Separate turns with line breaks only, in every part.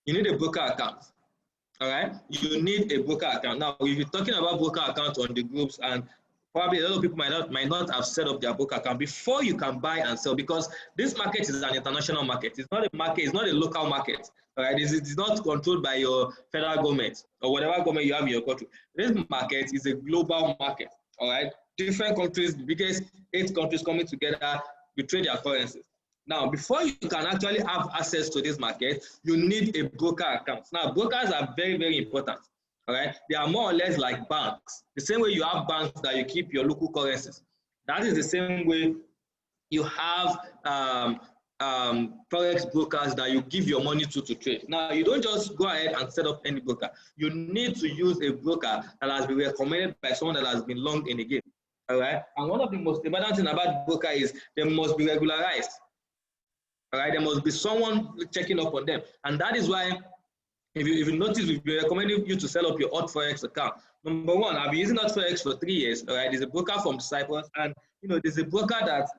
You need a broker account. All right, you need a broker account. Now, if you're talking about broker accounts on the groups, and probably a lot of people might not have set up their broker account before you can buy and sell, because this market is an international market. It's not a market. It's not a local market. All right, it's not controlled by your federal government or whatever government you have in your country. This market is a global market. All right, different countries, the biggest 8 countries coming together, we trade their currencies. Now, before you can actually have access to this market, you need a broker account. Now, brokers are very, very important. All right, they are more or less like banks. The same way you have banks that you keep your local currencies. That is the same way you have Forex brokers that you give your money to trade. Now, you don't just go ahead and set up any broker. You need to use a broker that has been recommended by someone that has been long in the game. All right, and one of the most important things about broker is they must be regularized. All right, there must be someone checking up on them, and that is why, if you notice, we've been recommending you to set up your Forex account. Number one, I've been using Forex for 3 years. All right, there's a broker from Cyprus, and there's a broker that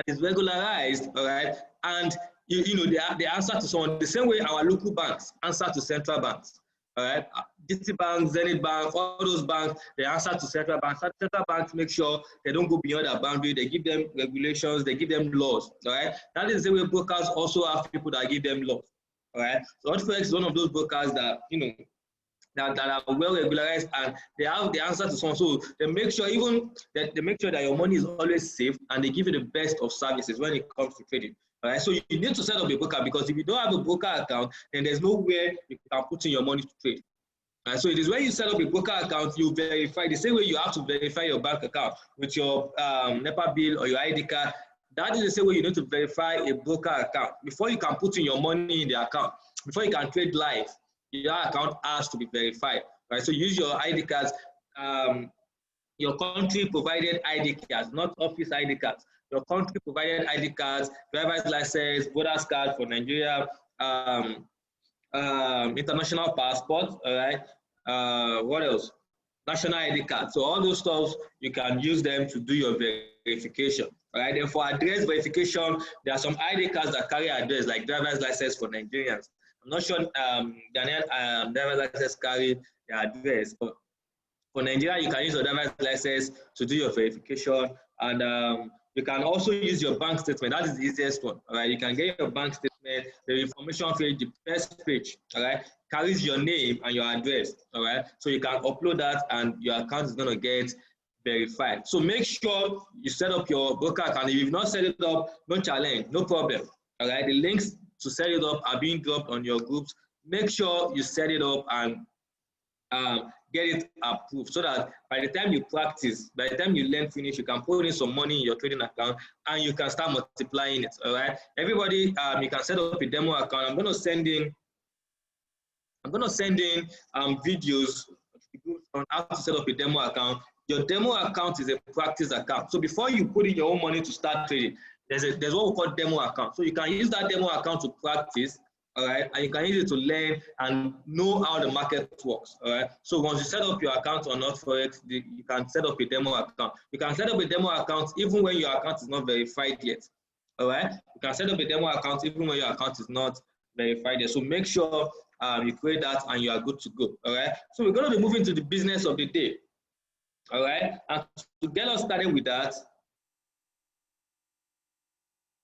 is regularized. All right, and they answer to someone the same way our local banks answer to central banks. All right, GT Bank, Zenith Bank, all those banks, they answer to central banks. Central banks make sure they don't go beyond their boundary. They give them regulations, they give them laws. All right, that is the way brokers also have people that give them laws. All right, so Forex is one of those brokers that that are well regularized, and they have the answer to someone. So they make sure they make sure that your money is always safe, and they give you the best of services when it comes to trading. All right, so you need to set up a broker, because if you don't have a broker account, then there's nowhere you can put in your money to trade. All right, so it is when you set up a broker account, you verify the same way you have to verify your bank account with your NEPA bill or your ID card. That is the same way you need to verify a broker account before you can put in your money in the account. Before you can trade live, your account has to be verified. Right, so use your ID cards, your country provided ID cards, not office ID cards. Your country provided ID cards, driver's license, voters card for Nigeria, international passport. All right, what else? National ID card. So all those stuff, you can use them to do your verification. All right, then for address verification, there are some ID cards that carry address, like driver's license for Nigerians. I'm not sure Ghanaian driver's license carry the address, but for Nigeria, you can use your driver's license to do your verification, and you can also use your bank statement. That is the easiest one. All right, you can get your bank statement, the information page, the first page. All right, carries your name and your address. All right, so you can upload that, and your account is going to get verified. So make sure you set up your broker account. If you've not set it up, no challenge, no problem. All right, the links to set it up are being dropped on your groups. Make sure you set it up and get it approved, so that by the time you practice, by the time you learn finish, you can put in some money in your trading account and you can start multiplying it. All right, everybody, you can set up a demo account. I'm going to send in videos on how to set up a demo account. Your demo account is a practice account. So before you put in your own money to start trading, there's what we call demo account. So you can use that demo account to practice. All right, and you can use it to learn and know how the market works. All right, so once you set up your account on Forex, you can set up a demo account. You can set up a demo account even when your account is not verified yet. All right, you can set up a demo account even when your account is not verified yet. So make sure you create that and you are good to go. All right, so we're going to be moving to the business of the day. All right, and to get us started with that.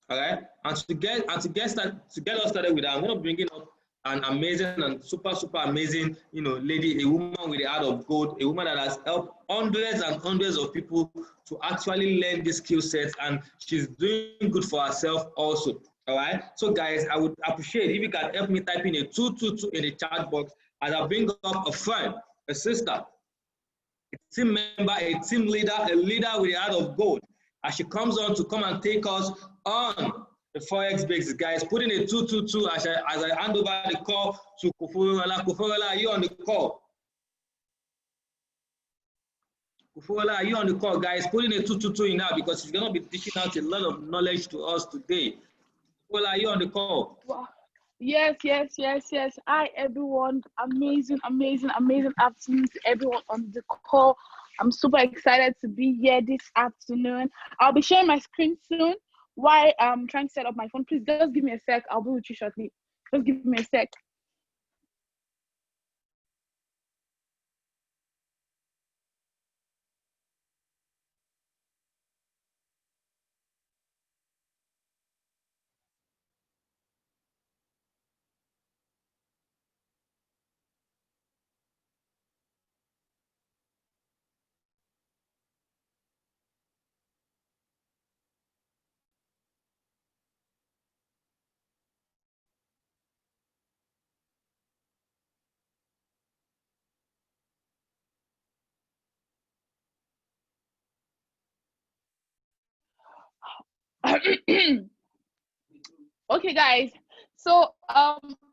All right, and to get us started with that, I'm going to bring in up an amazing and super amazing, lady, a woman with a heart of gold, a woman that has helped hundreds and hundreds of people to actually learn this skill set, and she's doing good for herself also. All right, so guys, I would appreciate if you can help me type in a 222 in the chat box as I bring up a friend, a sister, a team member, a team leader, a leader with a heart of gold, as she comes on to come and take us on the Forex basics. Guys, put in a 222 as I hand over the call to Kuforola. Kuforola, are you on the call? Kuforola, are you on the call, guys? Put in a 222 in now, because she's going to be teaching out a lot of knowledge to us today. Kuforola, are you on the call?
Wow. Yes. Hi, everyone. Amazing afternoon to everyone on the call. I'm super excited to be here this afternoon. I'll be sharing my screen soon while I'm trying to set up my phone. Please just give me a sec. I'll be with you shortly. Just give me a sec. Okay, guys. So,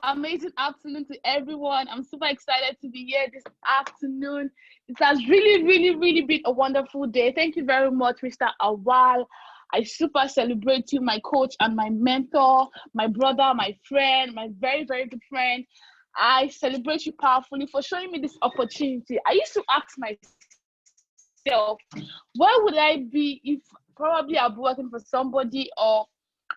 amazing afternoon to everyone. I'm super excited to be here this afternoon. It has really been a wonderful day. Thank you very much, Mr. Awal. I super celebrate you, my coach and my mentor, my brother, my friend, my very good friend. I celebrate you powerfully for showing me this opportunity. I used to ask myself, where would I be if probably I'll be working for somebody, or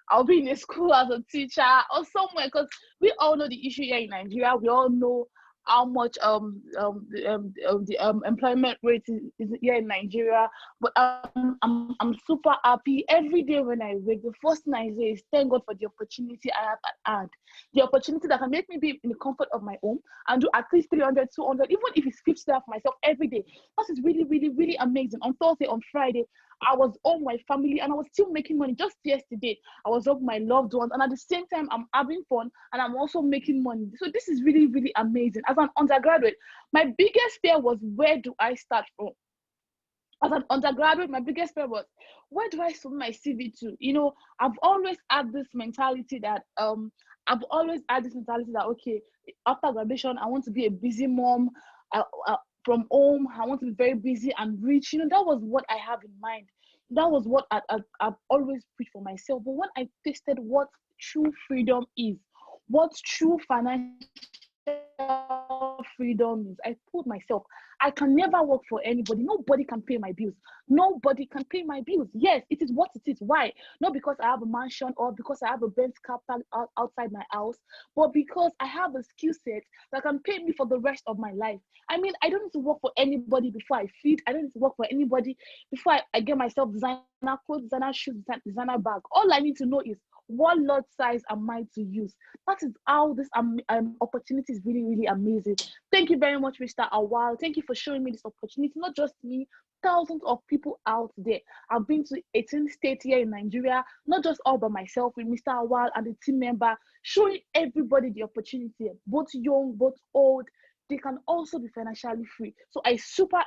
I'll be in a school as a teacher or somewhere, because we all know the issue here in Nigeria. We all know how much the employment rate is here in Nigeria. But I'm super happy every day when I wake. The first thing I say is thank God for the opportunity I have at hand. The opportunity that can make me be in the comfort of my home and do at least 300, 200, even if it's 50 for myself every day. That is really amazing. On Thursday, on Friday, I was home with my family and I was still making money. Just yesterday, I was home with my loved ones, and at the same time, I'm having fun and I'm also making money. So this is really amazing. As an undergraduate, my biggest fear was, where do I start from? As an undergraduate, my biggest fear was, where do I submit my CV to? You know, I've always had this mentality that okay, after graduation, I want to be a busy mom. From home, I want to be very busy and rich. You know, that was what I have in mind. That was what I've always preached for myself. But when I tasted what true freedom is, what true financial freedom is, I told myself, I can never work for anybody. Nobody can pay my bills. Nobody can pay my bills. Yes, it is what it is. Why? Not because I have a mansion or because I have a Benz car parked outside my house, but because I have a skill set that can pay me for the rest of my life. I mean, I don't need to work for anybody before I feed. I don't need to work for anybody before I get myself designer clothes, designer shoes, designer bag. All I need to know is, what lot size am I to use? That is how this opportunity is really amazing. Thank you very much, Mr. Awal. Thank you for showing me this opportunity. Not just me, thousands of people out there. I've been to 18 states here in Nigeria, not just all by myself, with Mr. Awal and the team member, showing everybody the opportunity, both young, both old. They can also be financially free. So I super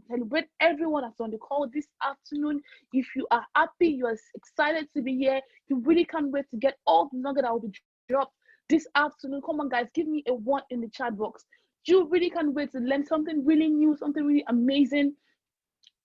celebrate everyone that's on the call this afternoon. If you are happy, you are excited to be here, you really can't wait to get all the nugget that will be dropped this afternoon. Come on, guys, give me a 1 in the chat box. You really can't wait to learn something really new, something really amazing.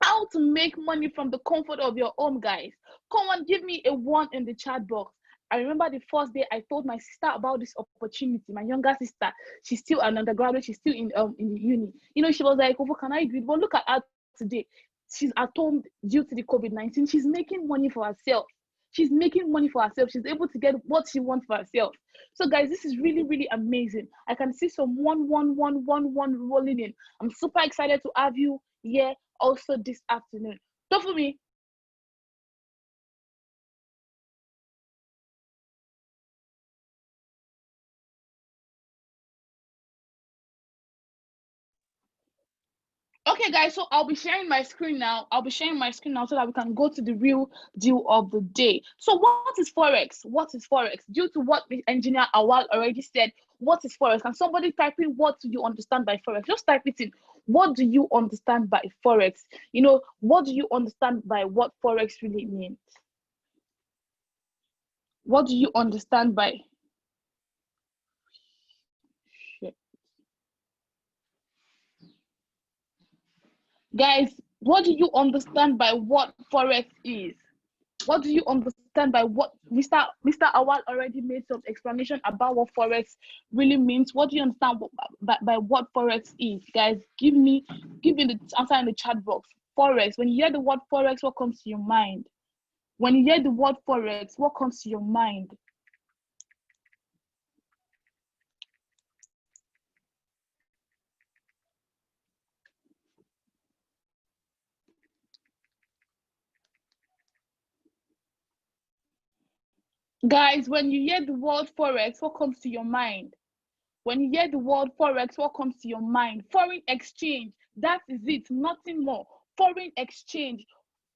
How to make money from the comfort of your home, guys. Come on, give me a 1 in the chat box. I remember the first day I told my sister about this opportunity. My younger sister, she's still an undergraduate, she's still in the uni. You know, she was like, "Oh, can I do it?" But look at her today. She's at home due to the COVID-19. She's making money for herself. She's making money for herself. She's able to get what she wants for herself. So, guys, this is really amazing. I can see some one rolling in. I'm super excited to have you here also this afternoon. So for me. Okay, guys, so I'll be sharing my screen now. So that we can go to the real deal of the day. So what is Forex? What is Forex? Due to what the engineer Awal already said, what is Forex? Can somebody type in, what do you understand by Forex? Just type it in. What do you understand by Forex? You know, what do you understand by what Forex really means? What do you understand by? Shit. Guys, what do you understand by what Forex is? What do you understand by what Mr. Awal already made some explanation about what Forex really means? What do you understand by what Forex is? Guys, give me the answer in the chat box. Forex. When you hear the word Forex, what comes to your mind? When you hear the word Forex, what comes to your mind? Guys, when you hear the word Forex, what comes to your mind? When you hear the word Forex, what comes to your mind? Foreign exchange. That is it, nothing more. Foreign exchange.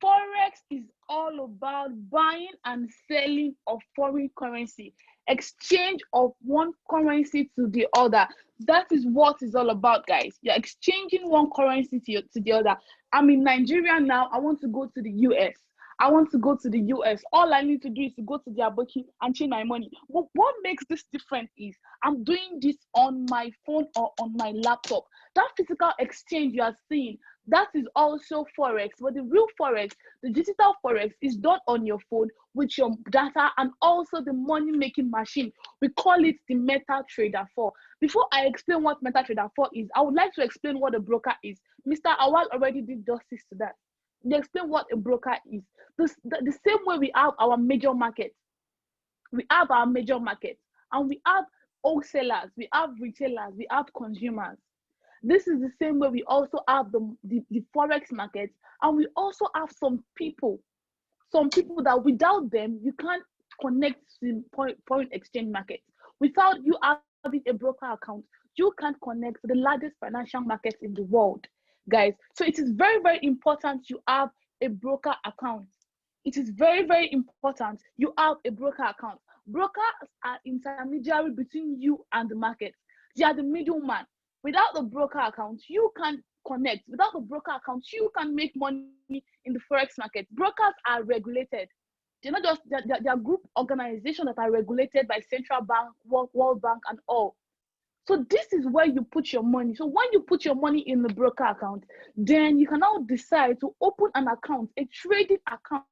Forex is all about buying and selling of foreign currency, exchange of one currency to the other. That is what it's all about, guys. You're exchanging one currency to the other. I'm in Nigeria now. I want to go to the US. I want to go to the US. All I need to do is to go to the Aboki and change my money. But what makes this different is I'm doing this on my phone or on my laptop. That physical exchange you are seeing, that is also Forex. But the real Forex, the digital Forex, is done on your phone with your data and also the money making machine. We call it the MetaTrader 4. Before I explain what MetaTrader 4 is, I would like to explain what a broker is. Mr. Awal already did justice to that. They explain what a broker is. The same way we have our major market, we have our major market, and we have wholesalers, we have retailers, we have consumers. This is the same way we also have the Forex market, and we also have some people that without them, you can't connect to foreign exchange market. Without you having a broker account, you can't connect to the largest financial markets in the world, guys. So it is very, very important you have a broker account. It is very, very important you have a broker account. Brokers are intermediary between you and the market. They are the middleman. Without the broker account, you can't connect. Without the broker account, you can make money in the Forex market. Brokers are regulated. They're not just, they're group organizations that are regulated by central bank, World Bank, and all. So this is where you put your money. So when you put your money in the broker account, then you can now decide to open an account, a trading account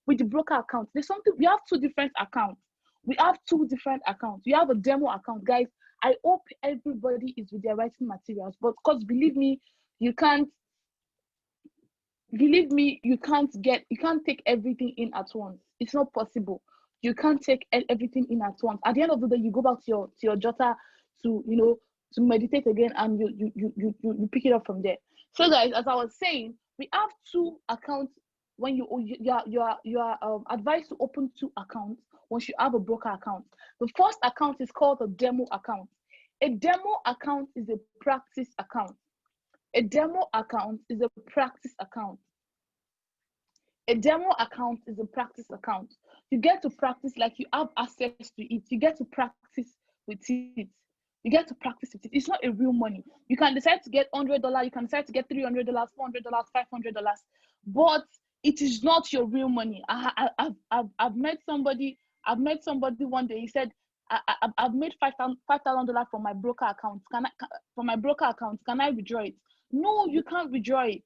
with the broker account. There's something, we have two different accounts. We have two different accounts. We have a demo account, guys. I hope everybody is with their writing materials, but because believe me, you can't you can't take everything in at once. It's not possible. You can't take everything in at once. At the end of the day, you go back to your jotter to to meditate again, and you pick it up from there. So guys, as I was saying, we have two accounts. When you are advised to open two accounts once you have a broker account. The first account is called a demo account. A demo account is a practice account. A demo account is a practice account. A demo account is a practice account. You get to practice, like you have access to it. You get to practice with it. You get to practice with it. It's not a real money. You can decide to get $100. You can decide to get $300, $400, $500, but it is not your real money. I've met somebody. I've met somebody one day. He said, I've made $5,000 from my broker account. Can I withdraw it? No, you can't withdraw it.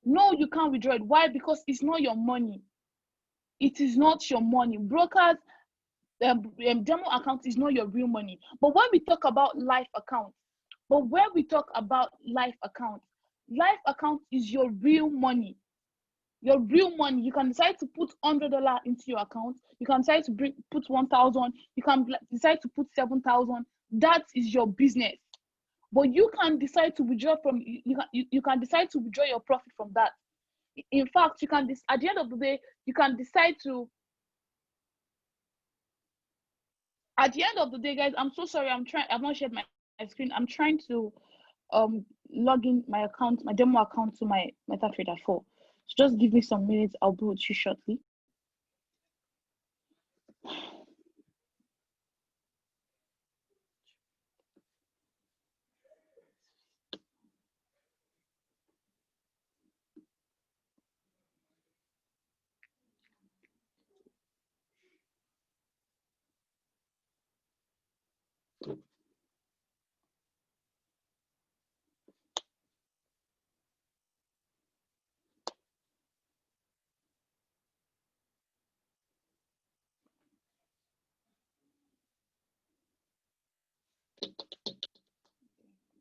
No, you can't withdraw it. Why? Because it's not your money. It is not your money. Brokers, demo account is not your real money. But when we talk about life account life account is your real money. Your real money. You can decide to put $100 into your account. You can decide to put 1,000. You can decide to put 7,000. That is your business. But you can decide to withdraw from. You can decide to withdraw your profit from that. In fact, you can. At the end of the day, you can decide to. At the end of the day, guys, I'm so sorry. I've not shared my screen. I'm trying to log in my account, my demo account, to my MetaTrader 4. So just give me some minutes. I'll be with you shortly.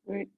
Great.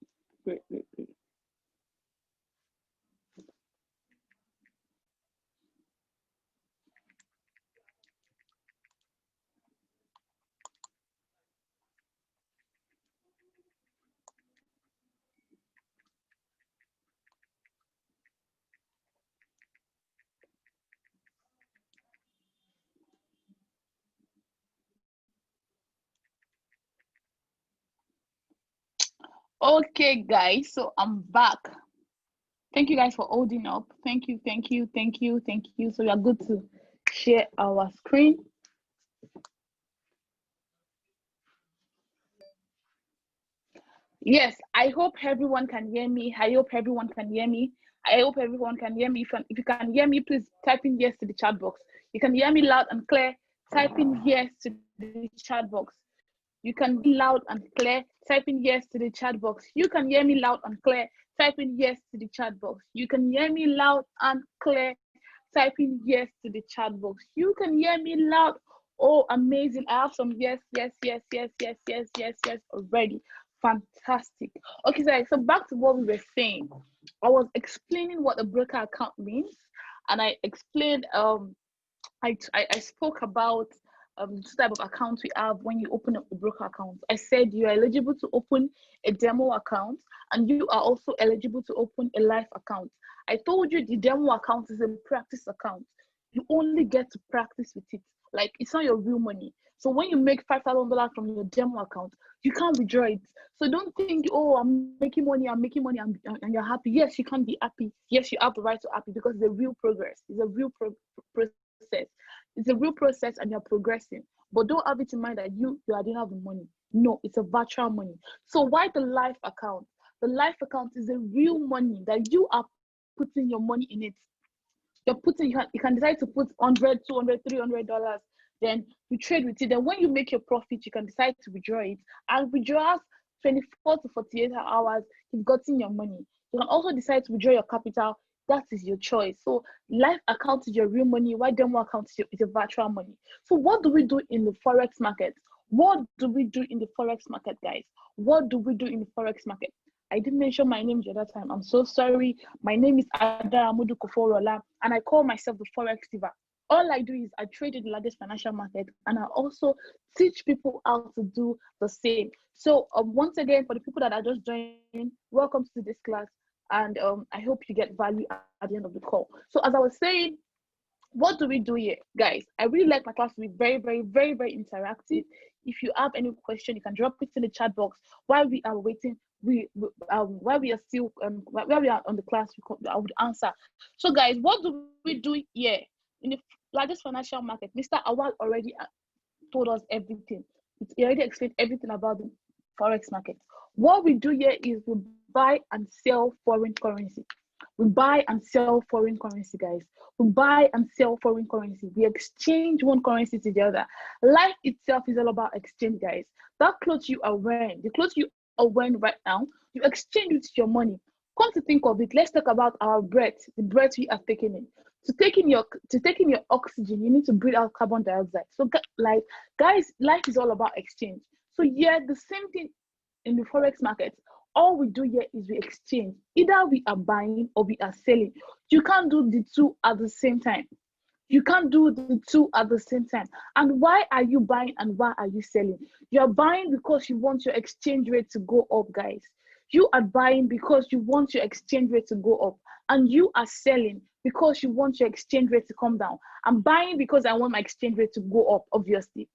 Okay, guys, so I'm back. Thank you guys for holding up. Thank you, thank you, thank you, thank you. So we are good to share our screen. Yes, I hope everyone can hear me. I hope everyone can hear me. I hope everyone can hear me. If you can hear me, please type in yes to the chat box. You can hear me loud and clear. Type in yes to the chat box. You can be loud and clear. Type in yes to the chat box. You can hear me loud and clear. Type in yes to the chat box. You can hear me loud and clear. Type in yes to the chat box. You can hear me loud. Oh, amazing. I have some yes, yes, yes, yes, yes, yes, yes, yes already. Fantastic. Okay, so back to what we were saying. I was explaining what a broker account means, and I explained I spoke about the type of accounts we have when you open up a broker account. I said you are eligible to open a demo account, and you are also eligible to open a live account. I told you the demo account is a practice account. You only get to practice with it. Like, it's not your real money. So when you make $5,000 from your demo account, you can't withdraw it. So don't think, oh, I'm making money, and you're happy. Yes, you can be happy. Yes, you have the right to happy, because it's a real progress. It's a real process. It's a real process, and you're progressing. But don't have it in mind that you didn't have the money. No, it's a virtual money. So why the live account? The live account is a real money that you are putting your money in it. You can decide to put 100, 200, $300. Then you trade with it. Then when you make your profit, you can decide to withdraw it. And withdraws 24 to 48 hours, you've gotten your money. You can also decide to withdraw your capital. That is your choice. So live account is your real money, while demo account is your virtual money. So what do we do in the Forex market? What do we do in the Forex market, guys? What do we do in the Forex market? I didn't mention my name the other time. I'm so sorry. My name is Ada Amudu Koforola, and I call myself the Forex Diva. All I do is I trade in the largest financial market, and I also teach people how to do the same. So once again, for the people that are just joining, welcome to this class, and I hope you get value at the end of the call. So as I was saying, what do we do here, guys? I really like my class to be very, very, very, very interactive. If you have any question, you can drop it in the chat box. While we are waiting, while we are still while we are on the class, I would answer. So guys, what do we do here in the largest financial market? Mr. Awal already told us everything. He already explained everything about the Forex market. What we do here is we buy and sell foreign currency. We buy and sell foreign currency, guys. We buy and sell foreign currency. We exchange one currency to the other. Life itself is all about exchange, guys. That clothes you are wearing, the clothes you are wearing right now, you exchange with your money. Come to think of it, let's talk about our breath, the breath we are taking in. To take in your oxygen, you need to breathe out carbon dioxide. So, like, guys, life is all about exchange. So yeah, the same thing in the Forex market. All we do here is we exchange. Either we are buying or we are selling. You can't do the two at the same time. You can't do the two at the same time. And why are you buying and why are you selling? You're buying because you want your exchange rate to go up, guys. You are buying because you want your exchange rate to go up. And you are selling because you want your exchange rate to come down. I'm buying because I want my exchange rate to go up, obviously.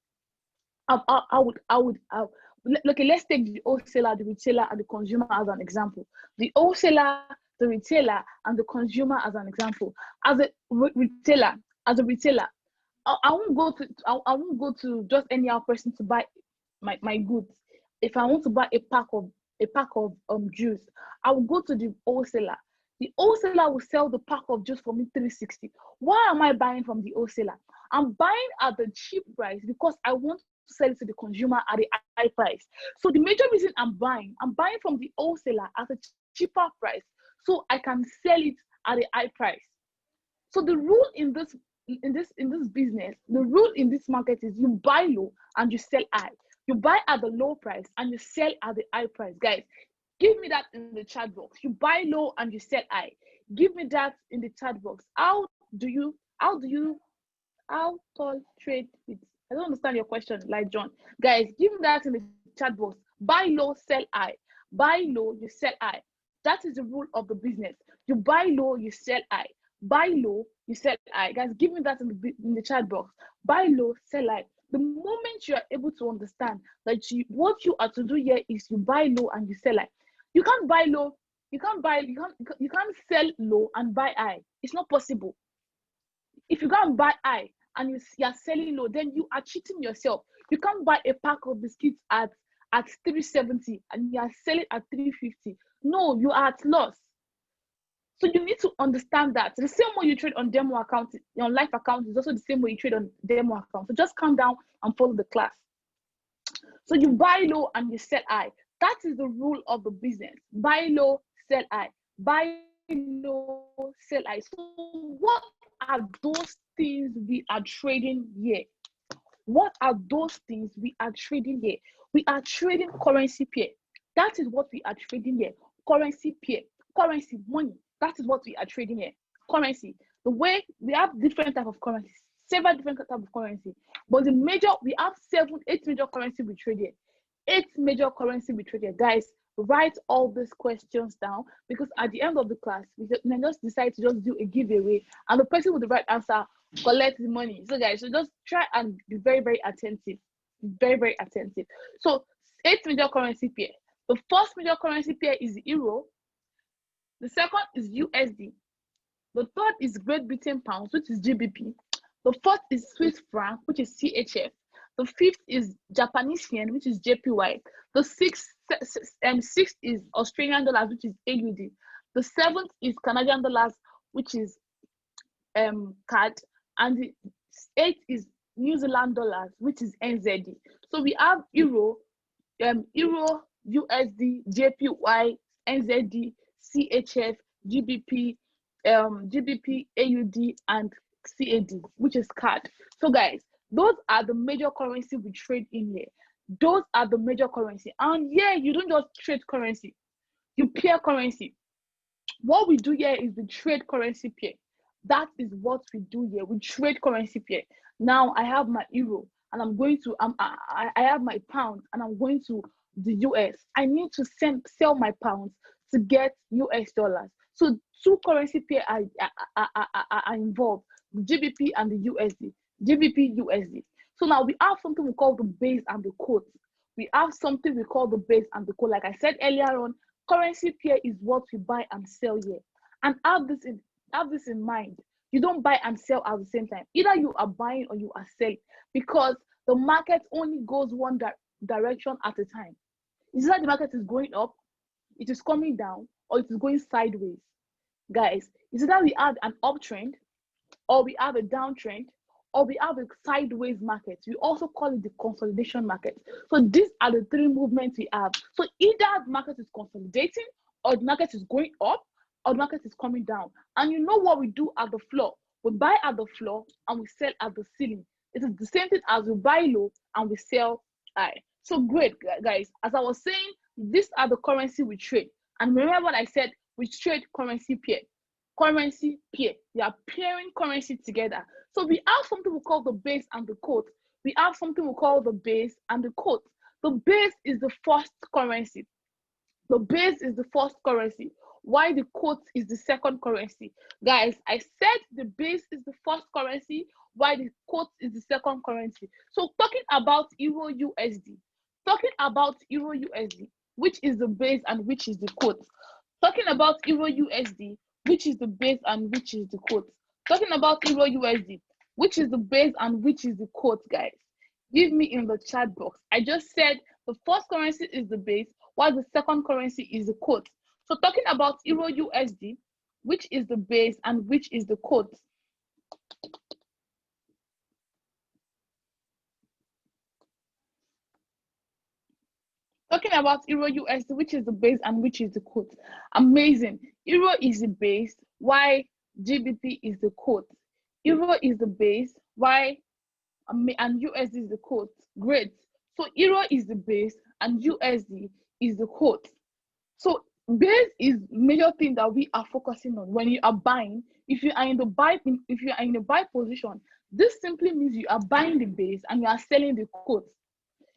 Okay, let's take the wholesaler, the retailer, and the consumer as an example. The wholesaler, the retailer, and the consumer as an example. As a retailer, I won't go to just any other person to buy my goods. If I want to buy a pack of juice, I will go to the wholesaler. The wholesaler will sell the pack of juice for me 360. Why am I buying from the wholesaler? I'm buying at the cheap price because I want to sell it to the consumer at the high price. So the major reason I'm buying from the wholesaler at a cheaper price so I can sell it at a high price. So the rule in this business, the rule in this market is you buy low and you sell high. You buy at the low price and you sell at the high price. Guys, give me that in the chat box. You buy low and you sell high. Give me that in the chat box. How tall trade with? I don't understand your question, like John. Guys, give me that in the chat box. Buy low, sell high. Buy low, you sell high. That is the rule of the business. You buy low, you sell high. Buy low, you sell high. Guys, give me that in the chat box. Buy low, sell high. The moment you are able to understand that what you are to do here is you buy low and you sell high. You can't buy low. You can't sell low and buy high. It's not possible. If you go and buy high and you are selling low, then you are cheating yourself. You can't buy a pack of biscuits at 370 and you are selling at 350. No, you are at loss. So you need to understand that the same way you trade on demo account, on live account, is also the same way you trade on demo account. So just calm down and follow the class. So you buy low and you sell high. That is the rule of the business. Buy low, sell high. Buy low, sell high. So what are those things we are trading here? What are those things we are trading here? We are trading currency pair. That is what we are trading here. Currency pair, currency, money. That is what we are trading here. Currency. The way we have different type of currencies, several different type of currency. But we have 8 major currency we trade here. 8 major currency we trade here. Guys, write all these questions down, because at the end of the class, we can just decide to just do a giveaway, and the person with the right answer collect the money. So guys, so just try and be very, very attentive. Very, very attentive. So 8 major currency pair. The first major currency pair is the euro. The second is USD. The third is Great Britain pounds, which is GBP. The fourth is Swiss franc, which is CHF. The fifth is Japanese yen, which is JPY. The sixth is Australian dollars, which is AUD. The seventh is Canadian dollars, which is CAD. And the eighth is New Zealand dollars, which is NZD. So we have euro, USD, JPY, NZD, CHF, GBP, AUD, and CAD, which is CAD. So guys, those are the major currency we trade in here. Those are the major currency. And yeah, you don't just trade currency, you pair currency. What we do here is we trade currency pair. That is what we do here. We trade currency pair. Now I have my euro and I'm going to I have my pound and I'm going to the US. I need to sell my pounds to get US dollars. So 2 currency pair are involved, the GBP and the USD. GBP USD. So now we have something we call the base and the quote. We have something we call the base and the quote. Like I said earlier on, currency pair is what we buy and sell here. And have this in mind. You don't buy and sell at the same time. Either you are buying or you are selling, because the market only goes one direction at a time. It's either the market is going up, it is coming down, or it is going sideways. Guys, it's either we have an uptrend, or we have a downtrend, or we have a sideways market. We also call it the consolidation market. So these are the 3 movements we have. So either the market is consolidating, or the market is going up, or the market is coming down. And you know what we do at the floor? We buy at the floor and we sell at the ceiling. It is the same thing as we buy low and we sell high. So great, guys. As I was saying, these are the currency we trade. And remember what I said, we trade currency pair. Currency pair. We are pairing currency together. So we have something we call the base and the quote. We have something we call the base and the quote. The base is the first currency. The base is the first currency, while the quote is the second currency. Guys, I said the base is the first currency, while the quote is the second currency. So talking about Euro USD, which is the base and which is the quote. Talking about Euro USD, which is the base and which is the quote. Talking about Euro USD, which is the base and which is the quote, guys. Give me in the chat box. I just said the first currency is the base, while the second currency is the quote. So talking about Euro USD, which is the base and which is the quote. Talking about Euro USD, which is the base and which is the quote. Amazing. Euro is the base, while GBP is the quote. Euro is the base, while and USD is the quote. Great. So Euro is the base and USD is the quote. So base is major thing that we are focusing on when you are buying. If you are in the buy position, this simply means you are buying the base and you are selling the quote.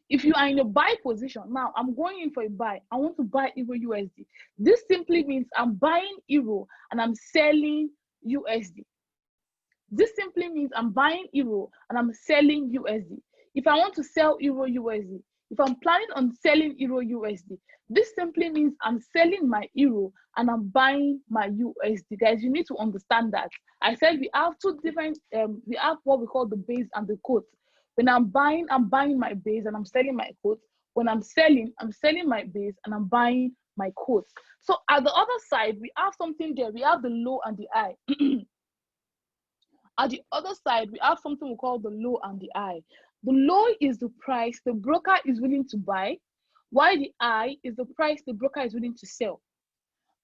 If you are in a buy position, now I'm going in for a buy. I want to buy Euro USD. This simply means I'm buying Euro and I'm selling USD. This simply means I'm buying Euro and I'm selling USD. If I want to sell Euro USD, If I'm planning on selling Euro USD, this simply means I'm selling my Euro and I'm buying my USD. Guys, you need to understand that. I said we have two different, we have what we call the base and the quote. When I'm buying my base and I'm selling my quote. When I'm selling my base and I'm buying my quote. So at the other side, we have something there. We have the low and the high. At the other side, we have something we call the low and the high. The low is the price the broker is willing to buy, while the high is the price the broker is willing to sell.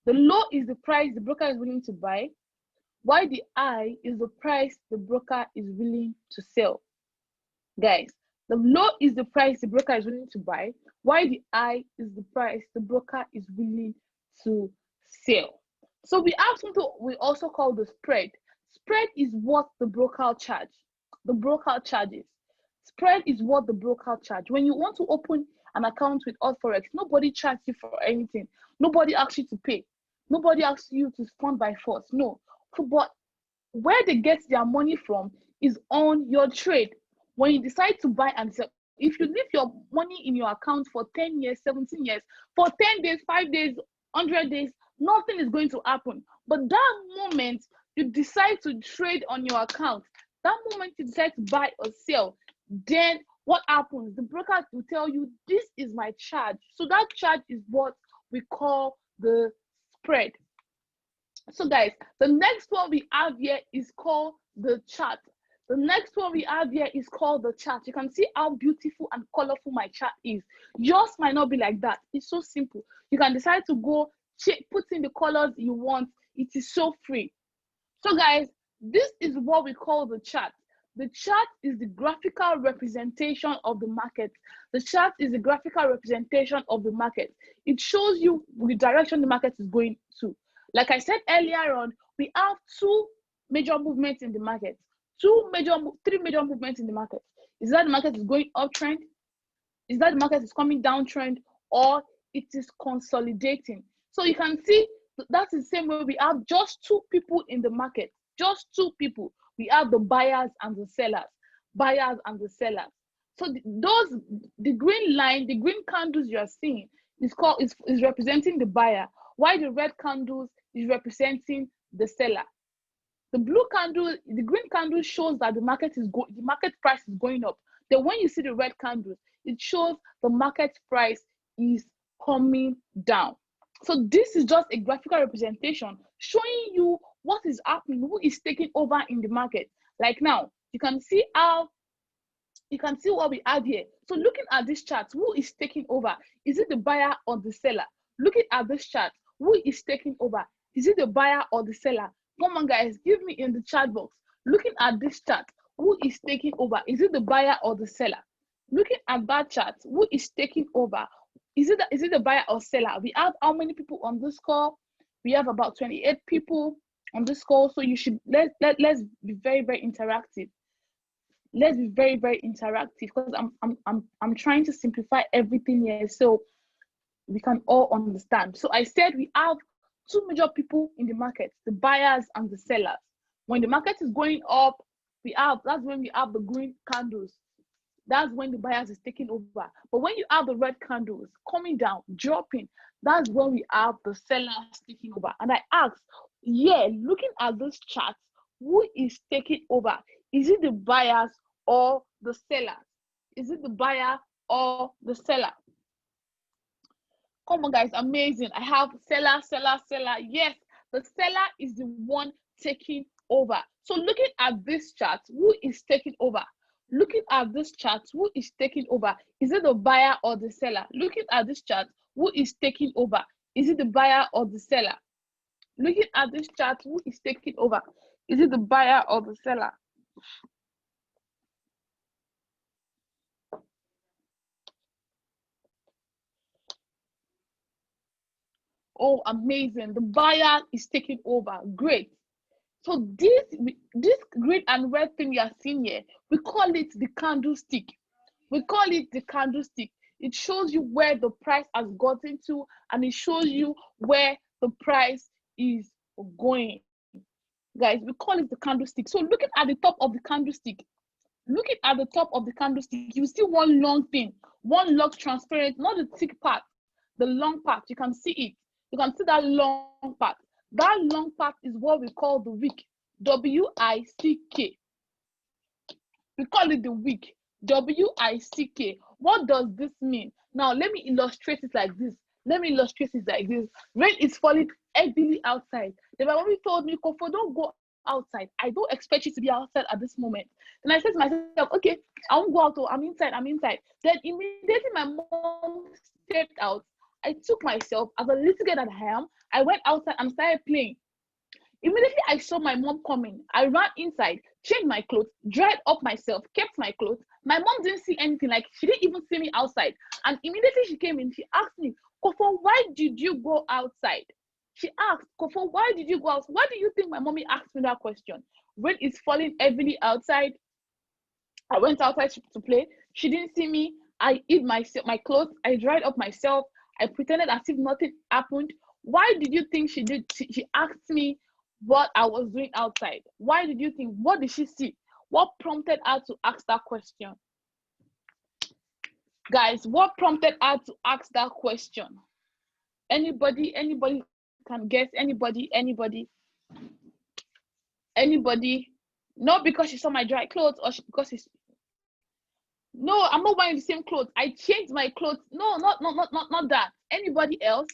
The low is the price the broker is willing to buy, while the high is the price the broker is willing to sell. Guys, the low is the price the broker is willing to buy, while the high is the price the broker is willing to sell. So we have something we also call the spread. Spread is what the broker charge. The broker charges. Spread is what the broker charge. When you want to open an account with Forex, nobody charges you for anything. Nobody asks you to pay. Nobody asks you to fund by force. No. But where they get their money from is on your trade. When you decide to buy and sell, if you leave your money in your account for 10 years, 17 years, for 10 days, 5 days, 100 days, nothing is going to happen. But that moment you decide to trade on your account, that moment you decide to buy or sell, then what happens? The broker will tell you, this is my charge. So that charge is what we call the spread. So guys, the next one we have here is called the chart. The next one we have here is called the chart. You can see how beautiful and colorful my chart is. Yours might not be like that. It's so simple. You can decide to go put in the colors you want. It is so free. So guys, this is what we call the chart. The chart is the graphical representation of the market. The chart is the graphical representation of the market. It shows you the direction the market is going to. Like I said earlier on, we have two major movements in the market. Three major movements in the market. Is that the market is going uptrend? Is that the market is coming downtrend? Or it is consolidating? So you can see that's the same way we have just two people in the market. Just two people. We have the buyers and the sellers. Buyers and the sellers. So the green line, the green candles you are seeing is representing the buyer, while the red candles is representing the seller. The blue candle, the green candle shows that the market price is going up. Then when you see the red candles, it shows the market price is coming down. So this is just a graphical representation showing you what is happening, who is taking over in the market. Like now, you can see what we have here. So looking at this chart, who is taking over? Is it the buyer or the seller? Looking at this chart, who is taking over? Is it the buyer or the seller? Come on, guys, give me in the chat box. Looking at this chart, who is taking over? Is it the buyer or the seller? Looking at that chart, who is taking over? Is it the buyer or seller? We have how many people on this call? We have about 28 people on this call. So you should let's be very, very interactive. Let's be very, very interactive, because I'm trying to simplify everything here so we can all understand. So I said we have two major people in the market, the buyers and the sellers. When the market is going up, that's when we have the green candles. That's when the buyers is taking over. But when you have the red candles coming down, dropping, that's when we have the sellers taking over. And I asked, looking at this chart, who is taking over? Is it the buyers or the sellers? Is it the buyer or the seller? Come on, guys, amazing. I have seller. Yes, the seller is the one taking over. So looking at this chart, who is taking over? Looking at this chart, who is taking over? Is it the buyer or the seller? Looking at this chart, who is taking over? Is it the buyer or the seller? Looking at this chart, who is taking over? Is it the buyer or the seller? Oh, amazing. The buyer is taking over. Great. So this green and red thing you are seeing here, we call it the candlestick. We call it the candlestick. It shows you where the price has gotten to, and it shows you where the price is going. Guys, we call it the candlestick. So looking at the top of the candlestick, you see one long thing. One log transparent, not the thick part, the long part. You can see it. You can see that long part. That long part is what we call the wick. W-I-C-K. We call it the wick. W-I-C-K. What does this mean? Now, let me illustrate it like this. Rain is falling heavily outside. Then my mommy told me, Kofo, don't go outside. I don't expect you to be outside at this moment. And I said to myself, okay, I won't go out. I'm inside. Then immediately my mom stepped out. I took myself, as a little girl that I am, I went outside and started playing. Immediately I saw my mom coming. I ran inside, changed my clothes, dried up myself, kept my clothes. My mom didn't see anything, like she didn't even see me outside. And immediately she came in, she asked me, Kofo, why did you go outside? She asked, Kofo, why did you go out? Why do you think my mommy asked me that question? Rain is falling heavily outside. I went outside to play. She didn't see me. I hid my clothes. I dried up myself. I pretended as if nothing happened. Why did you think she did? She asked me what I was doing outside. Why did you think? What did she see? What prompted her to ask that question? Guys, what prompted her to ask that question? Anybody can guess? Anybody? Not because she saw my dry clothes, or because she's... No, I'm not wearing the same clothes. I changed my clothes. No, not that. Anybody else?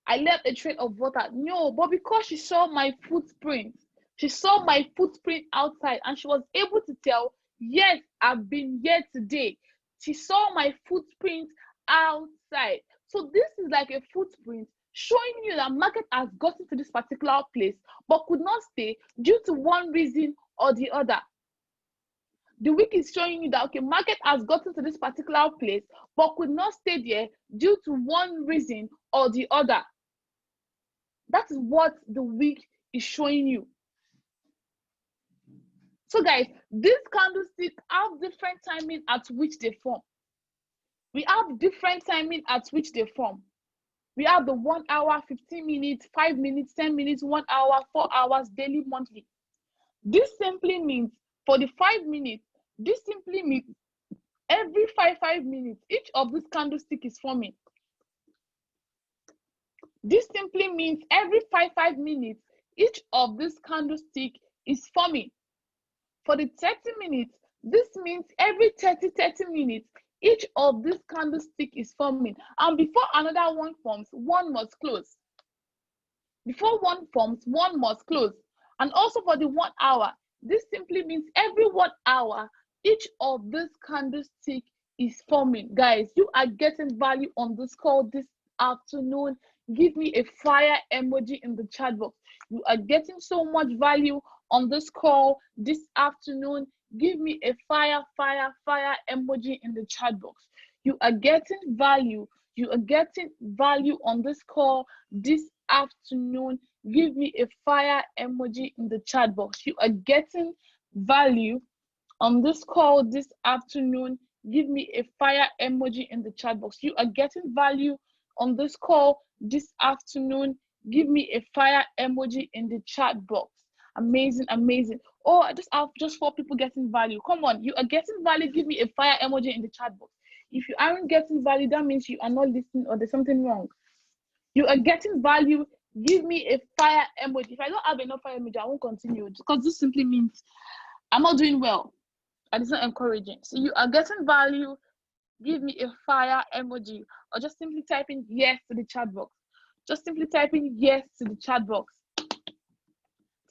I left a trail of water. No, but because she saw my footprint. She saw my footprint outside, and she was able to tell, yes, I've been here today. She saw my footprint outside. So this is like a footprint showing you that market has gotten to this particular place, but could not stay due to one reason or the other. The wick is showing you that, okay, market has gotten to this particular place, but could not stay there due to one reason or the other. That is what the wick is showing you. So guys, these candlesticks have different timing at which they form. We have different timing at which they form. We have the 1 hour, 15 minutes, 5 minutes, 10 minutes, 1 hour, 4 hours, daily, monthly. This simply means for the 5 minutes, this simply means every 5 minutes, each of these candlestick is forming. This simply means every 5 minutes, each of this candlestick is forming. For the 30 minutes, this means every 30 minutes, each of this candlestick is forming. And before another one forms, one must close. Before one forms, one must close. And also for the 1 hour, this simply means every 1 hour, each of this candlestick is forming. Guys, you are getting value on this call this afternoon. Give me a fire emoji in the chat box. You are getting so much value on this call this afternoon. Give me a fire emoji in the chat box. You are getting value. You are getting value on this call this afternoon. Give me a fire emoji in the chat box. You are getting value on this call this afternoon. Give me a fire emoji in the chat box. You are getting value on this call this afternoon. Give me a fire emoji in the chat box. Amazing, amazing. Oh, I just have just 4 people getting value. Come on, you are getting value. Give me a fire emoji in the chat box. If you aren't getting value, that means you are not listening or there's something wrong. You are getting value. Give me a fire emoji. If I don't have enough fire emoji, I won't continue, because this simply means I'm not doing well and it's not encouraging. So you are getting value. Give me a fire emoji, or just simply type in yes to the chat box. Just simply type in yes to the chat box.